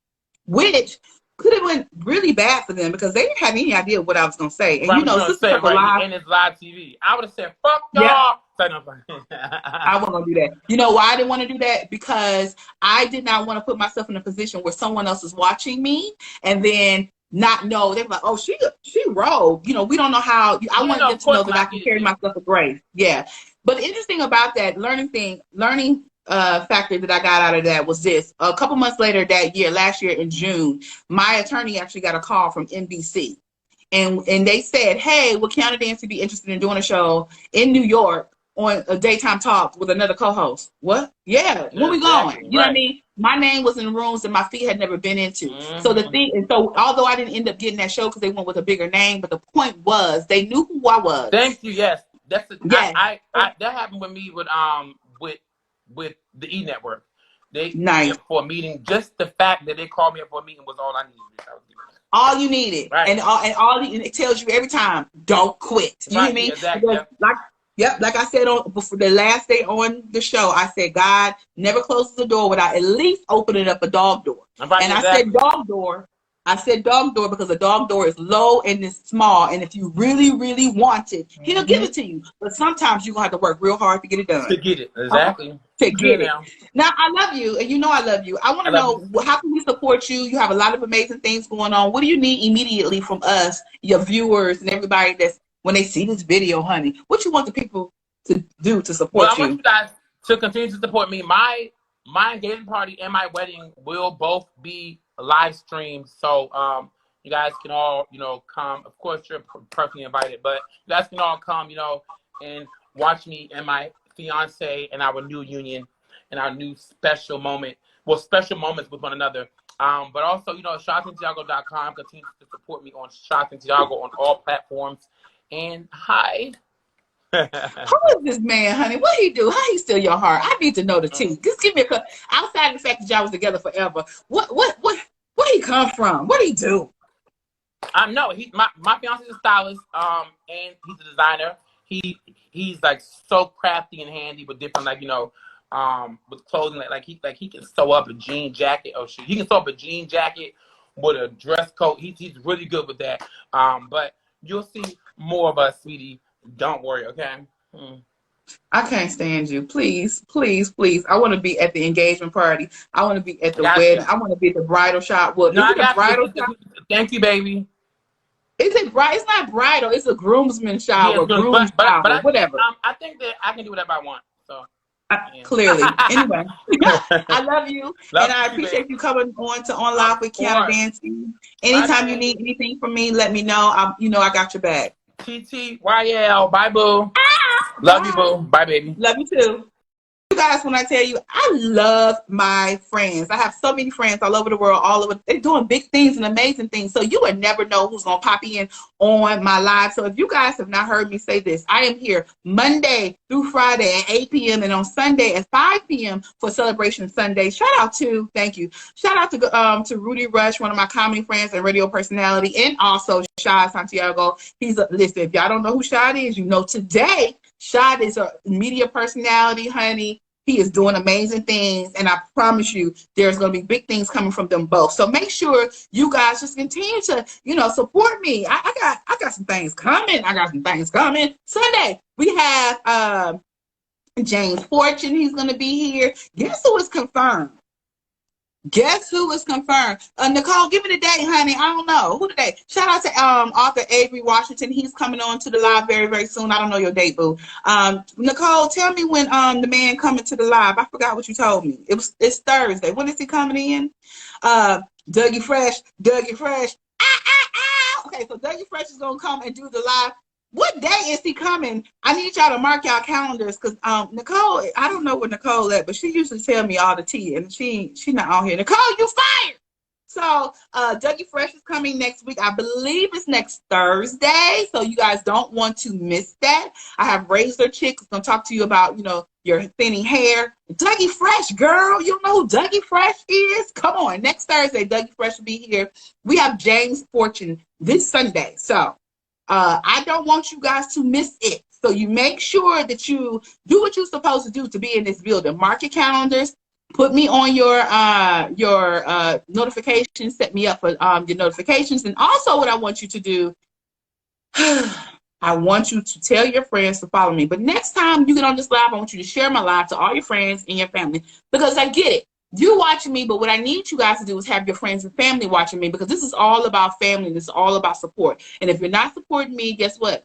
which could have went really bad for them because they didn't have any idea what I was going to say. And Sister Circle Live. And it's live TV. I would have said, fuck y'all. Yeah. I wasn't going to do that. You know why I didn't want to do that? Because I did not want to put myself in a position where someone else is watching me and then not know. They're like, oh, she rogue. We don't know how. I wanted them to know that I can carry myself with grace. Yeah. But the interesting about that learning factor that I got out of that was this. A couple months later last year in June, my attorney actually got a call from NBC. And they said, hey, will Kiana Dancy be interested in doing a show in New York on a daytime talk with another co-host? What? Yeah. When we going? You know what I mean? my name was in rooms that my feet had never been into. So the Mm-hmm. thing, and so although I didn't end up getting that show because they went with a bigger name, but the point was they knew who I was. Thank you. Yes, that's a, Yes. that happened with me with the E Network. They Nice. for a meeting. Just the fact that they called me up for a meeting was all I needed. All you needed, Right. and it tells you every time, don't quit. You hear Right. me? Exactly. Because, like I said on before the last day on the show, I said God never closes the door without at least opening up a dog door. Right, And exactly. I said dog door. I said dog door because a dog door is low and it's small, and if you really, really want it, he'll give it to you. But sometimes you're gonna have to work real hard to get it done. To get it. Exactly. To get it. Now. Now, I love you, and you know I love you. I want I to love know, how can we support you? You have a lot of amazing things going on. What do you need immediately from us, your viewers, and everybody that's when they see this video, honey? What you want the people to do to support Well, I want you? you guys to continue to support me. My engagement party and my wedding will both be live streamed. So you guys can all, come. Of course, you're personally invited, but you guys can all come, and watch me and my fiance and our new union and our new special moment. Well, special moments with one another. But also, ShotandTiago.com. Continue to support me on Shot and Tiago on all platforms. And hi. Who is this man, honey? What he do? How he steal your heart? I need to know the tea. Just give me a outside of the fact that y'all was together forever. Where he come from? What he do? No, my fiance is a stylist, and he's a designer. He's like so crafty and handy with different with clothing. Like he can sew up a jean jacket. Oh shit, he can sew up a jean jacket with a dress coat. He's really good with that. But you'll see more of us, sweetie. Don't worry, okay? I can't stand you. Please, please, please. I want to be at the engagement party. I want to be at the wedding. I want to be at the bridal shop. Well, no, is it a bridal shop? Thank you, baby. Is it It's not bridal. It's a groomsman shower, shower, whatever. I think that I can do whatever I want. So clearly, anyway, I love you, and I appreciate you coming on live with Kiana Dancing. Anytime you need anything from me, let me know. I got your back. TTYL. Bye, boo. Love you, boo. Bye, baby. Love you too. You guys, when I tell you, I love my friends. I have so many friends all over the world, they're doing big things and amazing things. So you would never know who's going to pop in on my live. So if you guys have not heard me say this, I am here Monday through Friday at 8 p.m. and on Sunday at 5 p.m. for Celebration Sunday. Shout out to Rudy Rush, one of my comedy friends and radio personality, and also Shad Santiago. Listen, if y'all don't know who Shad is, today. Shad is a media personality, honey. He is doing amazing things, and I promise you there's going to be big things coming from them both. So make sure you guys just continue to, support me. I got some things coming. Sunday, we have James Fortune. He's going to be here. Guess who is confirmed? Nicole, give me the date, honey. I don't know. Who today? Shout out to author Avery Washington. He's coming on to the live very, very soon. I don't know your date, boo. Nicole, tell me when the man coming to the live. I forgot what you told me. It's Thursday. When is he coming in? Dougie Fresh. Okay, so Dougie Fresh is gonna come and do the live. What day is he coming? I need y'all to mark y'all calendars because Nicole, I don't know where Nicole at, but she usually tell me all the tea, and she not on here. Nicole, you fired. So Dougie Fresh is coming next week. I believe it's next Thursday. So you guys don't want to miss that. I have Razor Chick who's gonna talk to you about, your thinning hair. Dougie Fresh, girl. You don't know who Dougie Fresh is? Come on. Next Thursday, Dougie Fresh will be here. We have James Fortune this Sunday. So I don't want you guys to miss it. So you make sure that you do what you're supposed to do to be in this building. Mark your calendars. Put me on your notifications. Set me up for your notifications. And also what I want you to do, I want you to tell your friends to follow me. But next time you get on this live, I want you to share my live to all your friends and your family. Because I get it. You watching me, but what I need you guys to do is have your friends and family watching me, because this is all about family. This is all about support. And if you're not supporting me, guess what?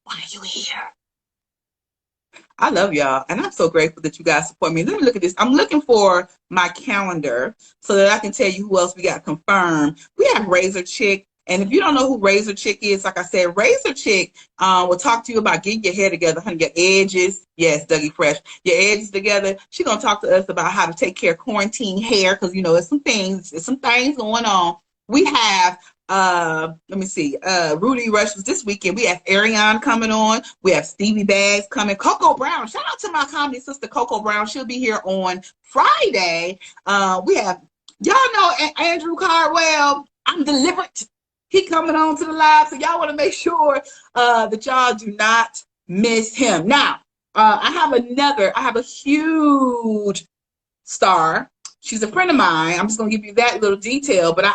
Why are you here? I love y'all, and I'm so grateful that you guys support me. Let me look at this. I'm looking for my calendar so that I can tell you who else we got confirmed. We have Razor Chick. And if you don't know who Razor Chick is, like I said, Razor Chick will talk to you about getting your hair together, honey, your edges. Yes, Dougie Fresh, your edges together. She's gonna talk to us about how to take care of quarantine hair because there's some things going on. We have let me see, Rudy Rush was this weekend. We have Ariane coming on. We have Stevie Bags coming. Coco Brown. Shout out to my comedy sister Coco Brown. She'll be here on Friday. We have y'all know Andrew Cardwell. I'm delivered. He coming on to the live, so y'all want to make sure that y'all do not miss him. Now, I have a huge star. She's a friend of mine. I'm just gonna give you that little detail, but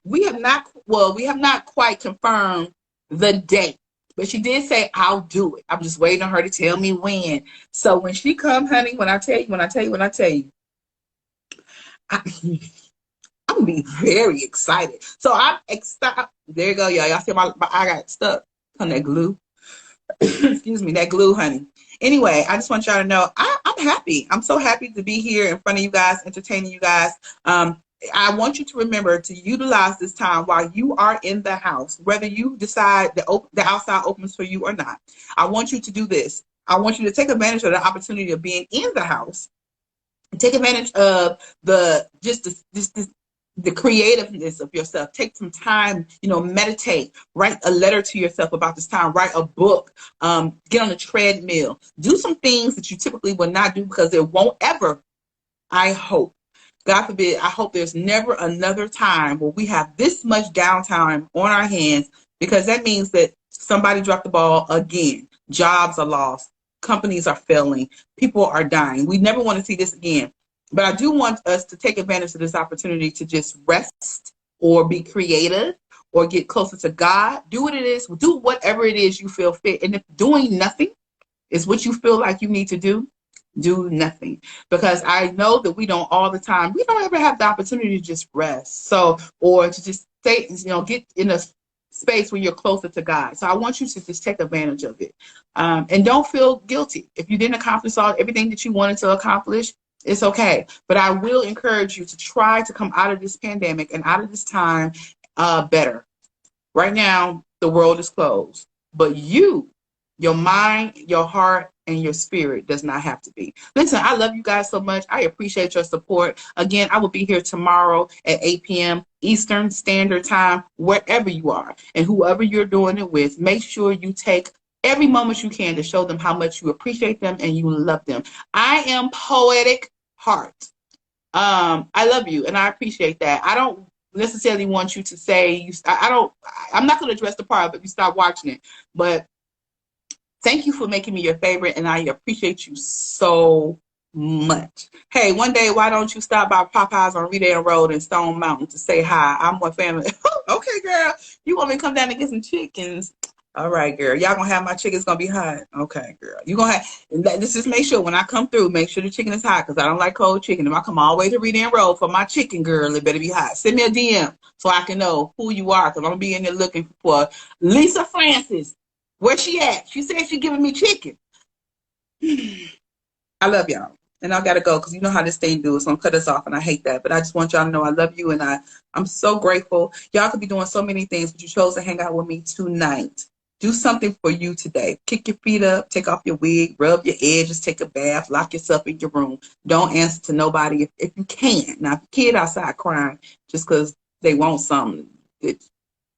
we have not quite confirmed the date. But she did say I'll do it. I'm just waiting on her to tell me when. So when she come, honey, when I tell you, I'm gonna be very excited. So I'm excited. There you go, y'all. Y'all see my I got stuck on that glue. Excuse me, that glue, honey. Anyway, I just want y'all to know I'm happy. I'm so happy to be here in front of you guys, entertaining you guys. I want you to remember to utilize this time while you are in the house, whether you decide the outside opens for you or not. I want you to do this. I want you to take advantage of the opportunity of being in the house. Take advantage of the creativeness of yourself. Take some time, meditate, write a letter to yourself about this time, write a book, get on the treadmill, do some things that you typically would not do because it won't ever, I hope, God forbid, I hope there's never another time where we have this much downtime on our hands, because that means that somebody dropped the ball again. Jobs are lost. Companies are failing. People are dying. We never want to see this again. But I do want us to take advantage of this opportunity to just rest or be creative or get closer to God. Do what it is. Do whatever it is you feel fit. And if doing nothing is what you feel like you need to do nothing. Because I know that we don't all the time. We don't ever have the opportunity to just rest. So, or to just stay, get in a space where you're closer to God. So I want you to just take advantage of it. And don't feel guilty. If you didn't accomplish everything that you wanted to accomplish, it's okay. But I will encourage you to try to come out of this pandemic and out of this time better. Right now, the world is closed. But you, your mind, your heart, and your spirit does not have to be. Listen, I love you guys so much. I appreciate your support. Again, I will be here tomorrow at 8 p.m. Eastern Standard Time, wherever you are. And whoever you're doing it with, make sure you take every moment you can to show them how much you appreciate them and you love them. I am Poetic Heart. I love you and I appreciate that. I don't necessarily want you to say I'm not going to address the part if you stop watching it, but thank you for making me your favorite and I appreciate you so much. Hey, one day why don't you stop by Popeyes on Redale Road in Stone Mountain to say hi? I'm one family. Okay, girl, you want me to come down and get some chickens? All right, girl. Y'all gonna have my chicken's gonna be hot. Okay, girl. You gonna have. Let's just make sure when I come through, make sure the chicken is hot because I don't like cold chicken. If I come all the way to Reading Road for my chicken, girl, it better be hot. Send me a DM so I can know who you are because I'm gonna be in there looking for Lisa Francis. Where she at? She said she giving me chicken. I love y'all. And I gotta go because you know how this thing do. It's gonna cut us off and I hate that. But I just want y'all to know I love you and I'm so grateful. Y'all could be doing so many things, but you chose to hang out with me tonight. Do something for you today. Kick your feet up, take off your wig, rub your edges, take a bath, lock yourself in your room. Don't answer to nobody if you can. Now, if a kid outside crying just because they want something, they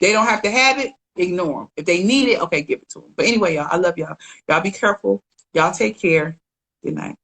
don't have to have it, ignore them. If they need it, okay, give it to them. But anyway, y'all, I love y'all. Y'all be careful. Y'all take care. Good night.